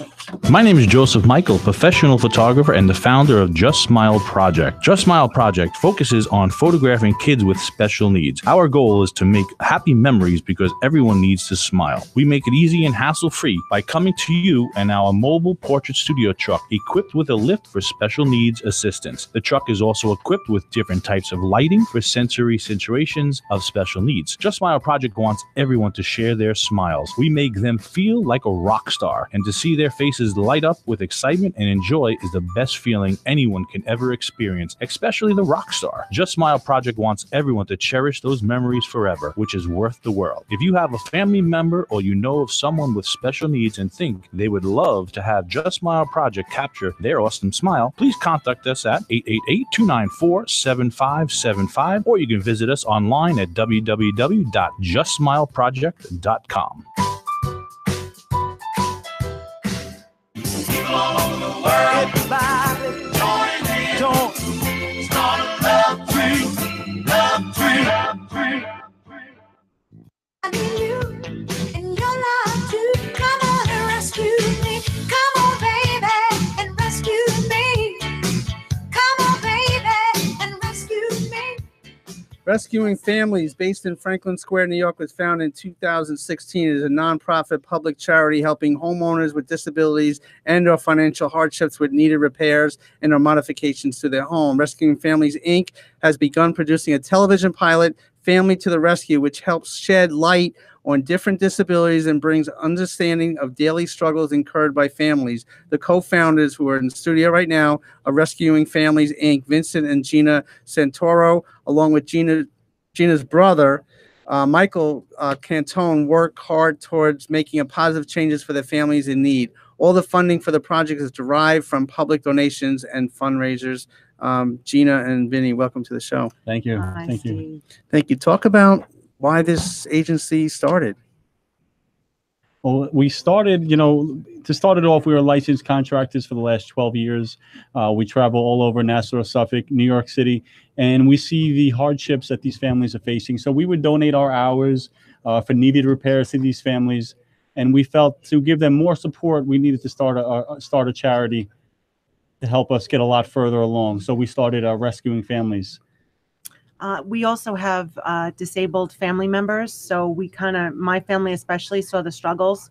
My name is Joseph Michael, professional photographer and the founder of Just Smile Project. Just Smile Project focuses on photographing kids with special needs. Our goal is to make happy memories because everyone needs to smile. We make it easy and hassle-free by coming to you in our mobile portrait studio truck equipped with a lift for special needs assistance. The truck is also equipped with different types of lighting for sensory situations of special needs. Just Smile Project wants everyone to share their smiles. We make them feel like a rock star, and to see their faces light up with excitement and joy is the best feeling anyone can ever experience, especially the rock star. Just Smile Project wants everyone to cherish those memories forever, which is worth the world. If you have a family member or you know of someone with special needs and think they would love to have Just Smile Project capture their awesome smile, please contact us at 888-294-7575, or you can visit us online at www.justsmileproject.com. Everybody join in. Start a love tree. Love tree. I need you and your love too. Come on and rescue me. Come on, baby, and rescue me. Come on, baby, and rescue me. Rescuing Families, based in Franklin Square, New York, was founded in 2016. It is a nonprofit public charity helping homeowners with disabilities and or financial hardships with needed repairs and or modifications to their home. Rescuing Families, Inc. has begun producing a television pilot, Family to the Rescue, which helps shed light on different disabilities and brings understanding of daily struggles incurred by families. The co-founders, who are in the studio right now, are Rescuing Families, Inc., Vincent and Gina Santoro, along with Gina's brother, Michael Cantone, work hard towards making a positive changes for the families in need. All the funding for the project is derived from public donations and fundraisers. Gina and Vinny, welcome to the show. Thank you. Thank you. Thank you. Talk about why this agency started. Well, we started, to start it off, we were licensed contractors for the last 12 years. We travel all over Nassau, Suffolk, New York City, and we see the hardships that these families are facing. So we would donate our hours for needed repairs to these families. And we felt to give them more support, we needed to start a charity to help us get a lot further along. So we started Rescuing Families. We also have disabled family members. So we my family especially, saw the struggles.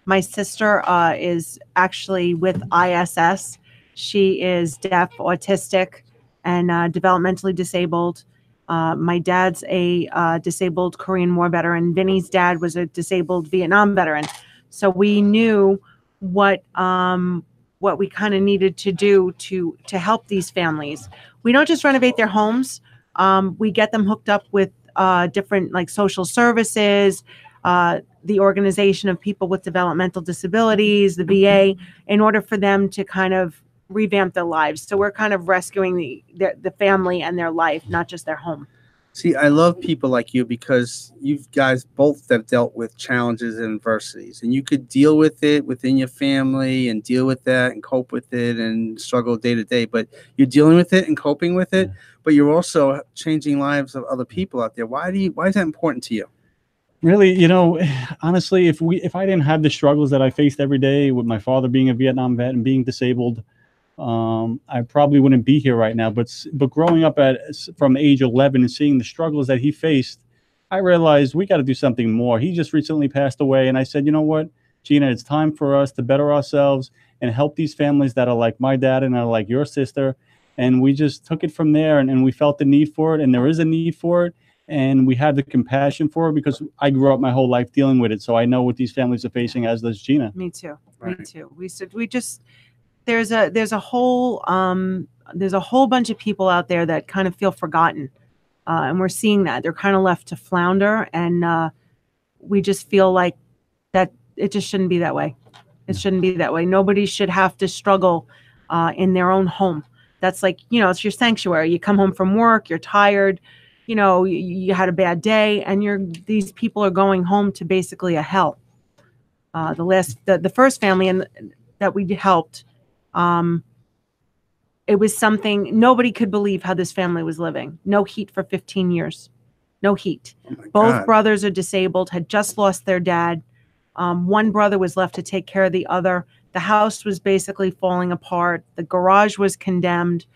My sister is actually with ISS. She is deaf, autistic, and developmentally disabled. My dad's a disabled Korean War veteran. Vinny's dad was a disabled Vietnam veteran. So we knew what we kind of needed to do to help these families. We don't just renovate their homes. We get them hooked up with different like social services, the organization of people with developmental disabilities, the VA, in order for them to kind of revamp their lives. So we're kind of rescuing the family and their life, not just their home. See, I love people like you because you guys both have dealt with challenges and adversities, and you could deal with it within your family and deal with that and cope with it and struggle day to day. But you're dealing with it and coping with it, but you're also changing lives of other people out there. Why is that important to you? Really, honestly, if I didn't have the struggles that I faced every day with my father being a Vietnam vet and being disabled, I probably wouldn't be here right now. But growing up from age 11 and seeing the struggles that he faced, I realized we got to do something more. He just recently passed away, and I said, you know what? Gina, it's time for us to better ourselves and help these families that are like my dad and are like your sister. And we just took it from there, and we felt the need for it, and there is a need for it. And we had the compassion for it because I grew up my whole life dealing with it. So I know what these families are facing, as does Gina. Me too. Right. Me too. There's a whole bunch of people out there that kind of feel forgotten. And we're seeing that they're kind of left to flounder, and we just feel like that it just shouldn't be that way. It shouldn't be that way. Nobody should have to struggle in their own home. That's like, it's your sanctuary. You come home from work, you're tired, you had a bad day, and these people are going home to basically a hell. The first family that we helped, it was something nobody could believe how this family was living. No heat for 15 years. No heat. Both brothers are disabled, had just lost their dad. One brother was left to take care of the other. The house was basically falling apart. The garage was condemned.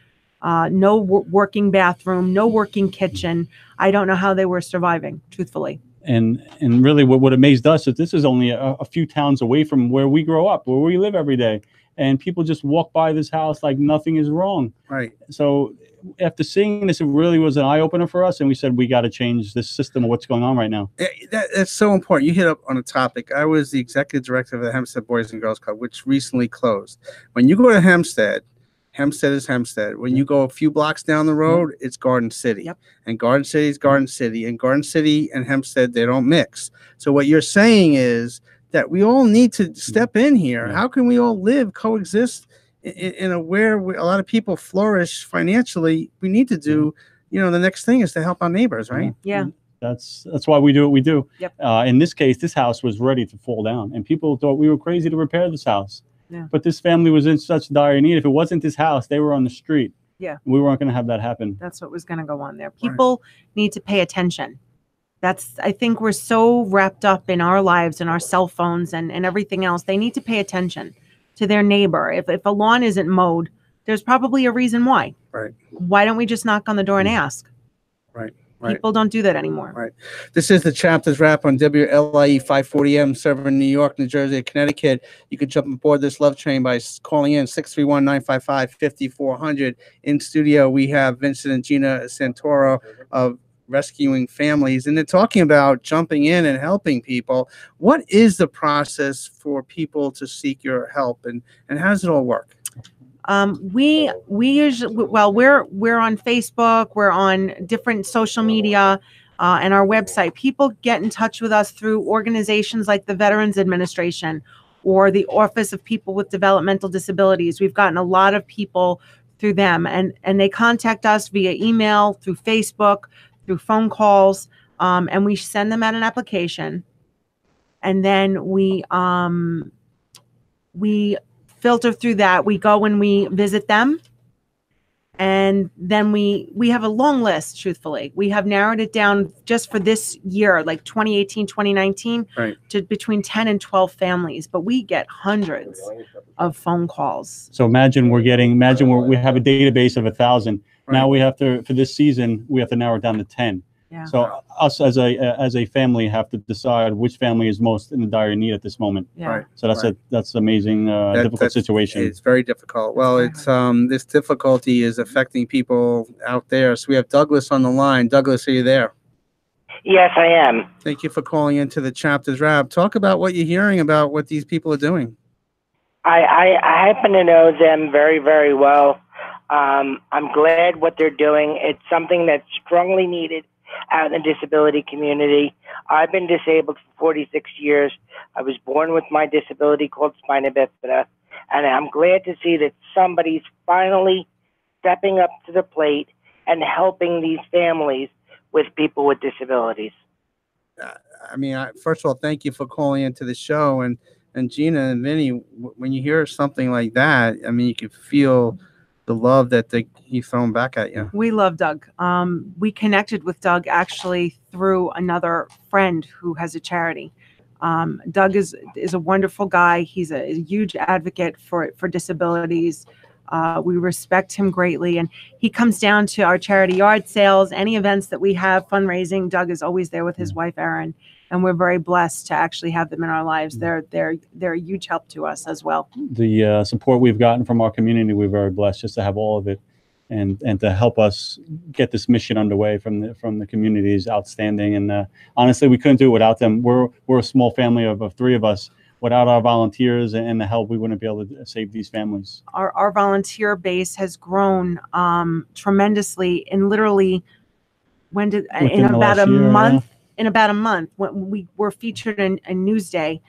No working bathroom, no working kitchen. I don't know how they were surviving, truthfully. And really what amazed us is this is only a few towns away from where we grow up, where we live every day. And people just walk by this house like nothing is wrong. Right. So after seeing this, it really was an eye-opener for us. And we said, we got to change this system of what's going on right now. That's so important. You hit up on a topic. I was the executive director of the Hempstead Boys and Girls Club, which recently closed. When you go to Hempstead is Hempstead. When you go a few blocks down the road, it's Garden City. Yep. And Garden City is Garden City. And Garden City and Hempstead, they don't mix. So what you're saying is that we all need to step in here. How can we all coexist in a where a lot of people flourish financially? We need to do, the next thing is to help our neighbors, right? Yeah. That's why we do what we do. Yep. In this case, this house was ready to fall down, and people thought we were crazy to repair this house. Yeah. But this family was in such dire need. If it wasn't this house, they were on the street. Yeah. We weren't going to have that happen. That's what was going to go on there. People need to pay attention. I think we're so wrapped up in our lives and our cell phones and everything else. They need to pay attention to their neighbor. If a lawn isn't mowed, there's probably a reason why. Right. Why don't we just knock on the door and ask? Right. People don't do that anymore. Right. This is the Chapters Wrap on WLIE 540M, serving New York, New Jersey, and Connecticut. You can jump aboard this love train by calling in 631-955-5400. In studio, we have Vincent and Gina Santoro of Rescuing Families, and they're talking about jumping in and helping people. What is the process for people to seek your help, and how does it all work? We usually, we're on Facebook, we're on different social media, and our website. People get in touch with us through organizations like the Veterans Administration or the Office of People with Developmental Disabilities. We've gotten a lot of people through them, and they contact us via email, through Facebook, through phone calls, and we send them out an application, and then we filter through that. We go and we visit them, and then we have a long list. Truthfully, we have narrowed it down just for this year, like 2018, 2019, to between 10 and 12 families, but we get hundreds of phone calls. So imagine we have a database of 1,000. Now we have to, for this season, we have to narrow it down to 10. Yeah. So us as a family have to decide which family is most in the dire need at this moment. Yeah. Right. So that's amazing, difficult situation. It's very difficult. Well, it's this difficulty is affecting people out there. So we have Douglas on the line. Douglas, are you there? Yes, I am. Thank you for calling into the Chapters Wrap. Talk about what you're hearing about what these people are doing. I happen to know them very, very well. I'm glad what they're doing. It's something that's strongly needed out in the disability community. I've been disabled for 46 years. I was born with my disability called spina bifida, and I'm glad to see that somebody's finally stepping up to the plate and helping these families with people with disabilities. First of all, thank you for calling into the show. And Gina and Vinny, when you hear something like that, you can feel the love that he's throwing back at you. We love Doug. We connected with Doug actually through another friend who has a charity. Doug is a wonderful guy. He's a huge advocate for disabilities. We respect him greatly, and he comes down to our charity yard sales, any events that we have, fundraising. Doug is always there with his wife, Erin, and we're very blessed to actually have them in our lives. They're a huge help to us as well. The support we've gotten from our community, we're very blessed just to have all of it, and to help us get this mission underway from the community is outstanding. And honestly, we couldn't do it without them. We're a small family of 3 of us. Without our volunteers and the help, we wouldn't be able to save these families. Our volunteer base has grown tremendously, in literally in about a month. In about a month, when we were featured in Newsday,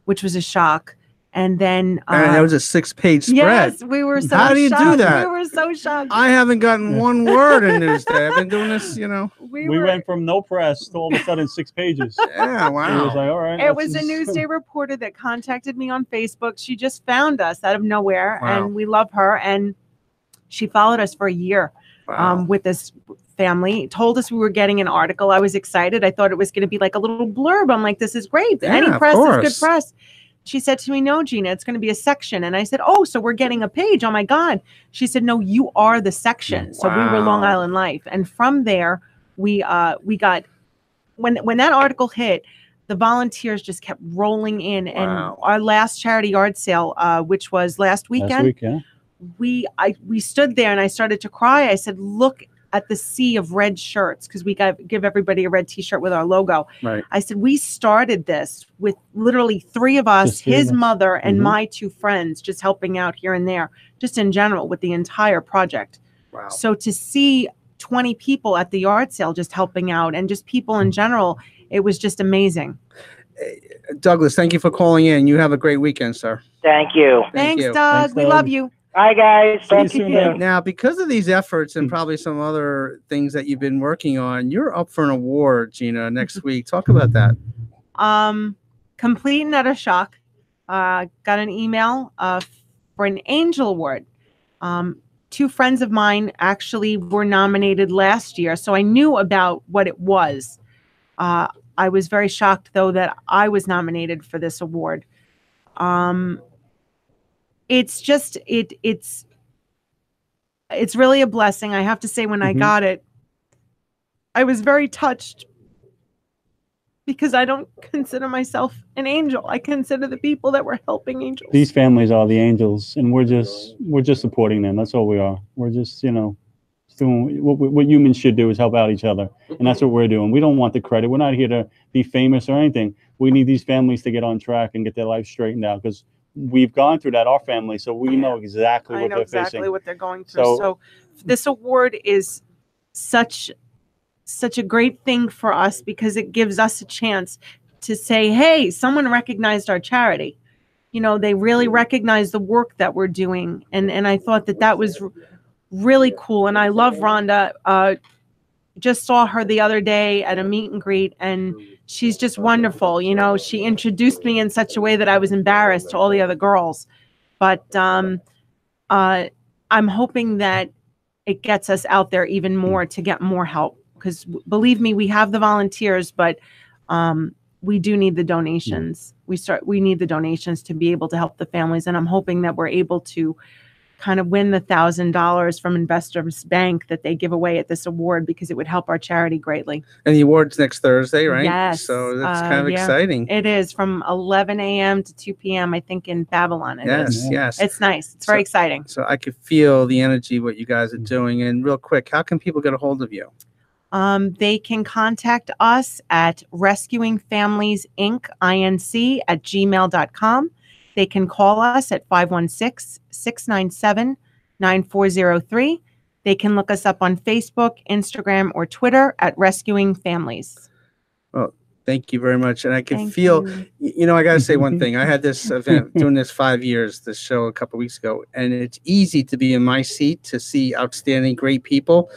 which was a shock. And then and that was a 6-page spread. Yes, we were so shocked. How do you do that? We were so shocked. I haven't gotten one word in Newsday. I've been doing this, We went from no press to all of a sudden 6 pages. Yeah, wow. It was like, all right. It was a Newsday reporter that contacted me on Facebook. She just found us out of nowhere, and we love her. And she followed us for a year with this family, told us we were getting an article. I was excited. I thought it was going to be like a little blurb. I'm like, this is great. Yeah, Any press of is good course. press. She said to me, no, Gina, it's going to be a section. And I said, oh, so we're getting a page. Oh, my God. She said, no, you are the section. So we were Long Island Life. And from there, we got, when that article hit, the volunteers just kept rolling in. And our last charity yard sale, which was last weekend, we stood there and I started to cry. I said, look at the sea of red shirts, because we give everybody a red T-shirt with our logo. Right. I said, we started this with literally 3 of us, his mother and my 2 friends, just helping out here and there, just in general with the entire project. Wow. So to see 20 people at the yard sale just helping out, and just people in general, it was just amazing. Douglas, thank you for calling in. You have a great weekend, sir. Thank you. Thanks, you. Doug. We love you. Bye, guys. Talk to you soon. Now, because of these efforts and probably some other things that you've been working on, you're up for an award, Gina, next week. Talk about that. Complete and utter shock. Got an email for an Angel Award. 2 friends of mine actually were nominated last year, so I knew about what it was. I was very shocked, though, that I was nominated for this award. It's just it's really a blessing. I have to say, when I got it, I was very touched, because I don't consider myself an angel. I consider the people that were helping angels. These families are the angels, and we're just supporting them. That's all we are. We're just doing what humans should do, is help out each other, and that's what we're doing. We don't want the credit. We're not here to be famous or anything. We need these families to get on track and get their life straightened out, because we've gone through that, our family, so we know exactly what they're facing. What they're going through. So this award is such a great thing for us, because it gives us a chance to say, hey, someone recognized our charity. They really recognize the work that we're doing. And I thought that was really cool. And I love Rhonda. Just saw her the other day at a meet and greet, and she's just wonderful. She introduced me in such a way that I was embarrassed to all the other girls. But I'm hoping that it gets us out there even more to get more help, because believe me, we have the volunteers, but we do need the donations. We need the donations to be able to help the families. And I'm hoping that we're able to kind of win the $1,000 from Investors Bank that they give away at this award, because it would help our charity greatly. And the award's next Thursday, right? Yes. So that's kind of exciting. It is, from 11 a.m. to 2 p.m., I think, in Babylon. Yes. It's nice. It's very exciting. So I could feel the energy, what you guys are doing. And real quick, how can people get a hold of you? They can contact us at rescuingfamiliesinc@gmail.com. They can call us at 516-697-9403. They can look us up on Facebook, Instagram, or Twitter at Rescuing Families. Well, thank you very much. And I can feel, I got to say one thing. I had this event, doing this 5 years, this show a couple of weeks ago, and it's easy to be in my seat to see outstanding, great people.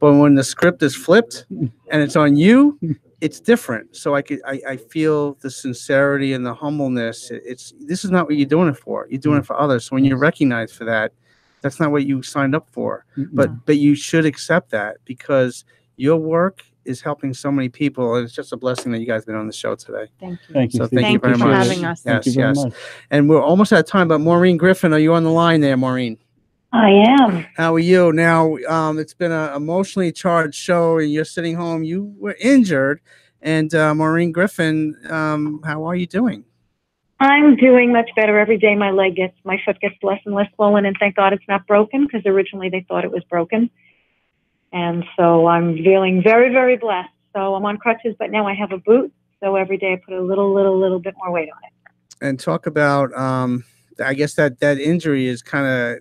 But when the script is flipped and it's on you, it's different. So I feel the sincerity and the humbleness. This is not what you're doing it for. You're doing it for others. So when you're recognized for that, that's not what you signed up for. But you should accept that, because your work is helping so many people. And it's just a blessing that you guys have been on the show today. Thank you. Thank you. So Steve. thank you very for much. having us. Yes, Thank you very yes. much. And we're almost out of time, but Maureen Griffin, are you on the line there, Maureen? I am. How are you? Now, it's been an emotionally charged show, and you're sitting home. You were injured, and Maureen Griffin, how are you doing? I'm doing much better every day. My foot gets less and less swollen, and thank God it's not broken, because originally they thought it was broken. And so I'm feeling very, very blessed. So I'm on crutches, but now I have a boot. So every day I put a little bit more weight on it. And talk about, I guess that injury is kind of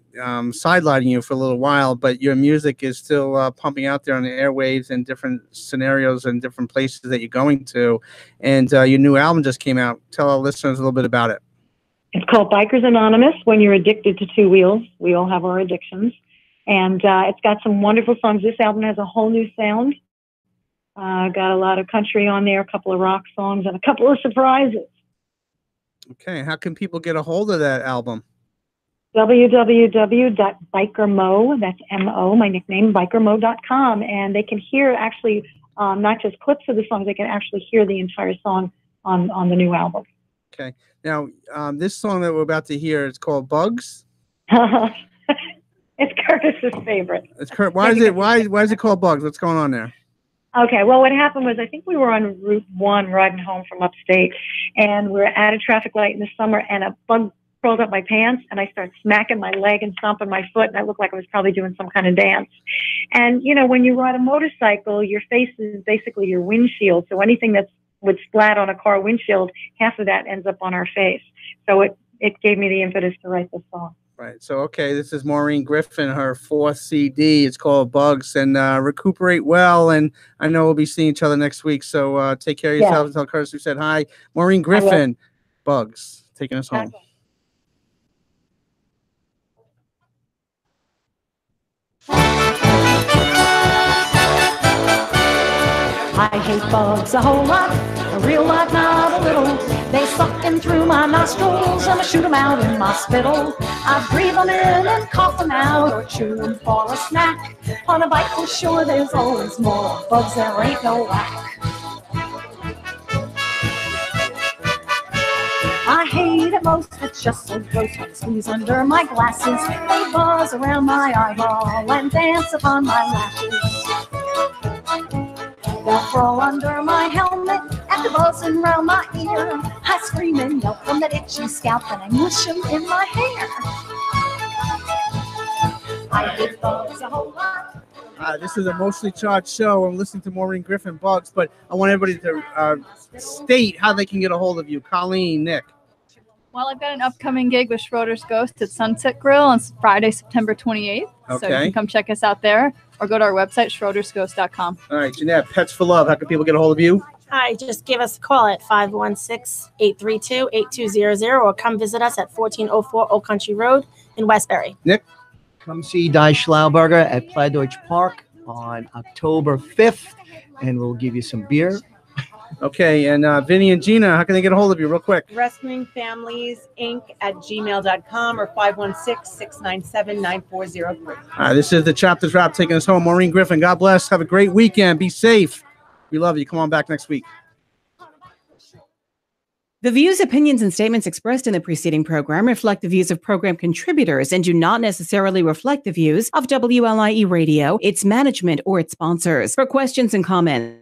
sidelining you for a little while, but your music is still pumping out there on the airwaves and different scenarios and different places that you're going to. And your new album just came out. Tell our listeners a little bit about it. It's called Bikers Anonymous. When you're addicted to two wheels, we all have our addictions. And it's got some wonderful songs. This album has a whole new sound. Got a lot of country on there, a couple of rock songs, and a couple of surprises. Okay, how can people get a hold of that album? www.bikermo, that's M-O, my nickname, bikermo.com. And they can hear actually not just clips of the songs, they can actually hear the entire song on the new album. Okay. Now, this song that we're about to hear is called Bugs. It's Curtis's favorite. It's why is it called Bugs? What's going on there? Okay, well, what happened was I think we were on Route 1 riding home from upstate, and we were at a traffic light in the summer, and a bug crawled up my pants, and I started smacking my leg and stomping my foot, and I looked like I was probably doing some kind of dance. And, you know, when you ride a motorcycle, your face is basically your windshield, so anything that would splat on a car windshield, half of that ends up on our face. So it gave me the impetus to write this song. Right. So, okay, this is Maureen Griffin, her 4th CD. It's called Bugs, and recuperate well. And I know we'll be seeing each other next week. So take care of yourself and tell Curtis we said hi. Maureen Griffin, Bugs, taking us home. I hate bugs a whole lot, a real lot, not a little. They suck in through my nostrils and I shoot them out in my spittle. I breathe them in and cough them out or chew them for a snack. On a bike for sure there's always more bugs, there ain't no lack. I hate it most, it's just so gross when I squeeze under my glasses. They buzz around my eyeball and dance upon my lashes. They'll crawl under my helmet after buzzing round my ear. I scream and yelp from that itchy scalp and I mush them in my hair. I hate bugs a whole lot. This is a mostly charged show. I'm listening to Maureen Griffin, Bugs, but I want everybody to state how they can get a hold of you. Colleen, Nick. Well, I've got an upcoming gig with Schroeder's Ghost at Sunset Grill on Friday, September 28th. So you can come check us out there or go to our website, schroedersghost.com. All right, Jeanette, Pets for Love. How can people get a hold of you? Hi, just give us a call at 516-832-8200 or come visit us at 1404 Old Country Road in Westbury. Nick? Come see Die Schlauberger at Plattdeutsch Park on October 5th, and we'll give you some beer. Okay, and Vinny and Gina, how can they get a hold of you real quick? Rescuing Families Inc. at gmail.com or 516-697-9403. This is the Chapters Wrap taking us home. Maureen Griffin, God bless. Have a great weekend. Be safe. We love you. Come on back next week. The views, opinions, and statements expressed in the preceding program reflect the views of program contributors and do not necessarily reflect the views of WLIE Radio, its management, or its sponsors. For questions and comments,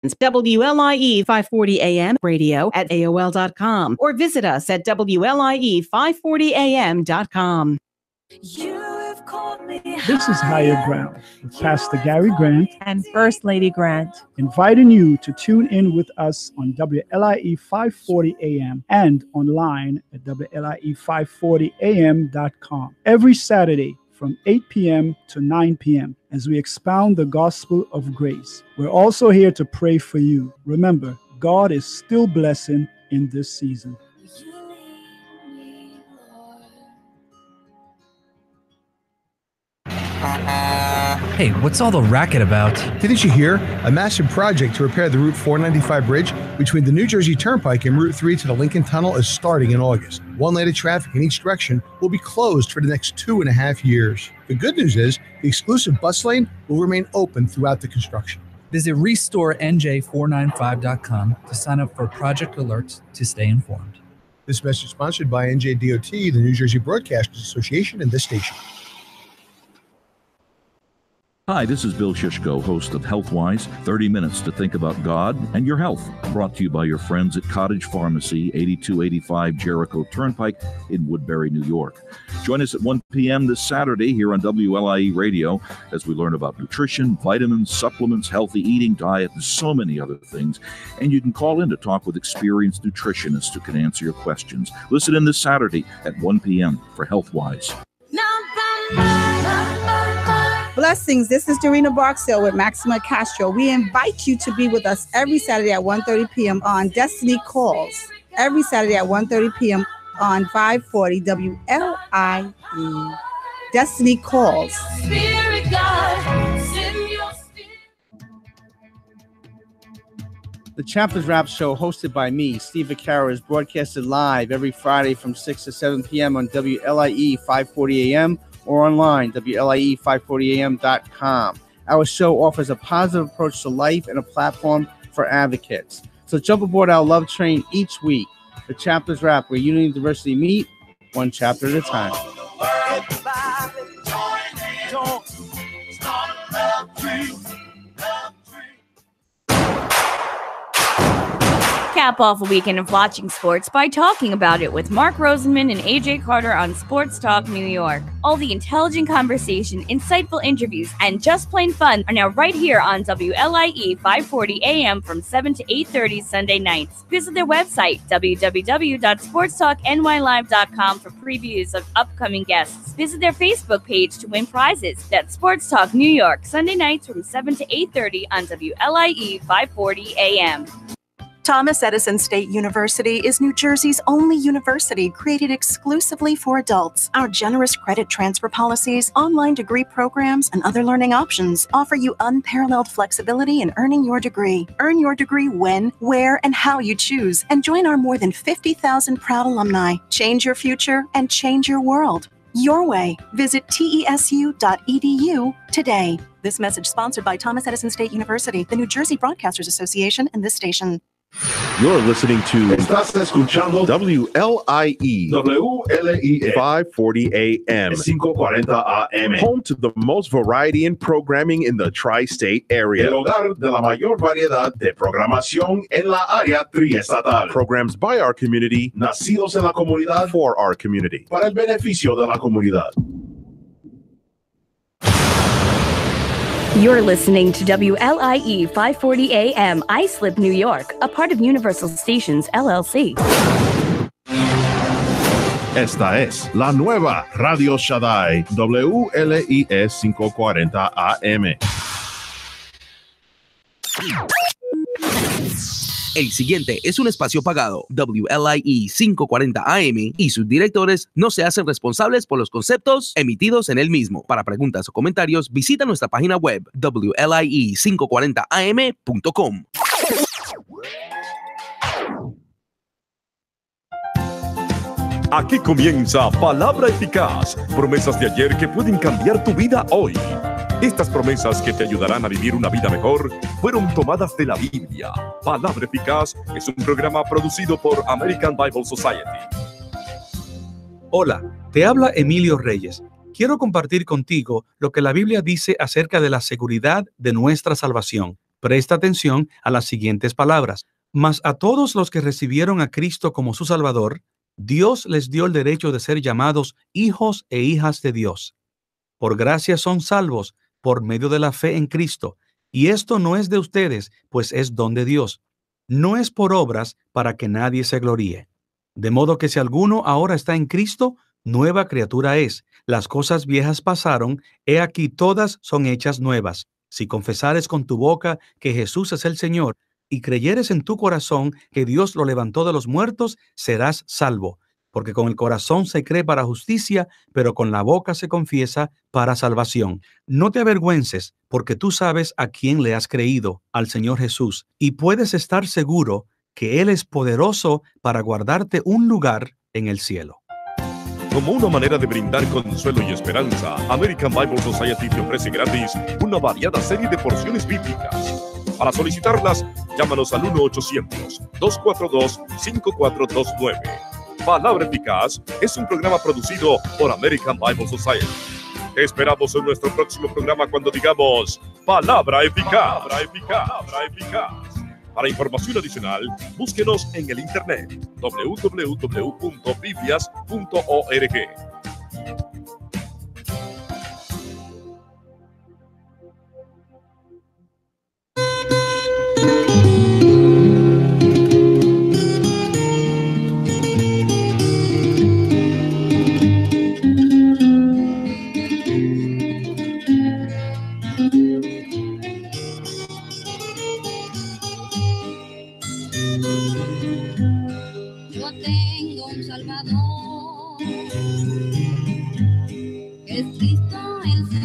WLIE 540 AM radio at AOL.com or visit us at WLIE540AM.com. This is Higher Ground with Pastor Gary Grant and First Lady Grant, inviting you to tune in with us on WLIE 540 AM and online at WLIE540AM.com every Saturday from 8 p.m. to 9 p.m. as we expound the gospel of grace. We're also here to pray for you. Remember, God is still blessing in this season. Hey, what's all the racket about? Didn't you hear? A massive project to repair the Route 495 bridge between the New Jersey Turnpike and Route 3 to the Lincoln Tunnel is starting in August. One lane of traffic in each direction will be closed for the next 2.5 years. The good news is the exclusive bus lane will remain open throughout the construction. Visit RestoreNJ495.com to sign up for project alerts to stay informed. This message is sponsored by NJDOT, the New Jersey Broadcasters Association, and this station. Hi, this is Bill Shishko, host of HealthWise, 30 minutes to think about God and your health. Brought to you by your friends at Cottage Pharmacy, 8285 Jericho Turnpike in Woodbury, New York. Join us at 1 p.m. this Saturday here on WLIE Radio as we learn about nutrition, vitamins, supplements, healthy eating, diet, and so many other things. And you can call in to talk with experienced nutritionists who can answer your questions. Listen in this Saturday at 1 p.m. for HealthWise. Blessings. This is Dorina Barksdale with Maxima Castro. We invite you to be with us every Saturday at 1:30 p.m. on Destiny Calls. Every Saturday at 1:30 p.m. on 540 WLIE. Destiny Calls. Spirit God, send your The Chapters Rap Show, hosted by me, Steve Vaccaro, is broadcasted live every Friday from 6 to 7 p.m. on WLIE 540 AM or online, WLIE540am.com. Our show offers a positive approach to life and a platform for advocates. So jump aboard our love train each week. The Chapters Rap, where unity and diversity meet, one chapter at a time. Cap off a weekend of watching sports by talking about it with Mark Rosenman and AJ Carter on Sports Talk New York. All the intelligent conversation, insightful interviews, and just plain fun are now right here on WLIE 540 AM from 7 to 8:30 Sunday nights. Visit their website, www.sportstalknylive.com, for previews of upcoming guests. Visit their Facebook page to win prizes. That's Sports Talk New York, Sunday nights from 7 to 8:30 on WLIE 540 AM. Thomas Edison State University is New Jersey's only university created exclusively for adults. Our generous credit transfer policies, online degree programs, and other learning options offer you unparalleled flexibility in earning your degree. Earn your degree when, where, and how you choose, and join our more than 50,000 proud alumni. Change your future and change your world. Your way. Visit tesu.edu today. This message sponsored by Thomas Edison State University, the New Jersey Broadcasters Association, and this station. You're listening to Estás escuchando WLIE 540 AM 540 AM, home to the most variety in programming in the tri-state area. El hogar de la mayor variedad de programación en la área triestatal. Programs by our community, nacidos en la comunidad, for our community, para el beneficio de la comunidad. You're listening to WLIE 540 AM, Islip, New York, a part of Universal Stations, LLC. Esta es la nueva Radio Shaddai, WLIE 540 AM. El siguiente es un espacio pagado. WLIE 540 AM y sus directores no se hacen responsables por los conceptos emitidos en el mismo. Para preguntas o comentarios, visita nuestra página web WLIE540am.com. Aquí comienza Palabra Eficaz, promesas de ayer que pueden cambiar tu vida hoy. Estas promesas que te ayudarán a vivir una vida mejor fueron tomadas de la Biblia. Palabra Eficaz es un programa producido por American Bible Society. Hola, te habla Emilio Reyes. Quiero compartir contigo lo que la Biblia dice acerca de la seguridad de nuestra salvación. Presta atención a las siguientes palabras. Mas a todos los que recibieron a Cristo como su Salvador, Dios les dio el derecho de ser llamados hijos e hijas de Dios. Por gracia son salvos, por medio de la fe en Cristo. Y esto no es de ustedes, pues es don de Dios. No es por obras para que nadie se gloríe. De modo que si alguno ahora está en Cristo, nueva criatura es. Las cosas viejas pasaron, he aquí todas son hechas nuevas. Si confesares con tu boca que Jesús es el Señor, y creyeres en tu corazón que Dios lo levantó de los muertos, serás salvo. Porque con el corazón se cree para justicia, pero con la boca se confiesa para salvación. No te avergüences, porque tú sabes a quién le has creído, al Señor Jesús, y puedes estar seguro que Él es poderoso para guardarte un lugar en el cielo. Como una manera de brindar consuelo y esperanza, American Bible Society te ofrece gratis una variada serie de porciones bíblicas. Para solicitarlas, llámanos al 1-800-242-5429. Palabra Eficaz es un programa producido por American Bible Society. Te esperamos en nuestro próximo programa cuando digamos Palabra Eficaz. Palabra Eficaz. Palabra Eficaz. Para información adicional, búsquenos en el internet www.biblias.org. Yo tengo un Salvador, es Cristo el Señor.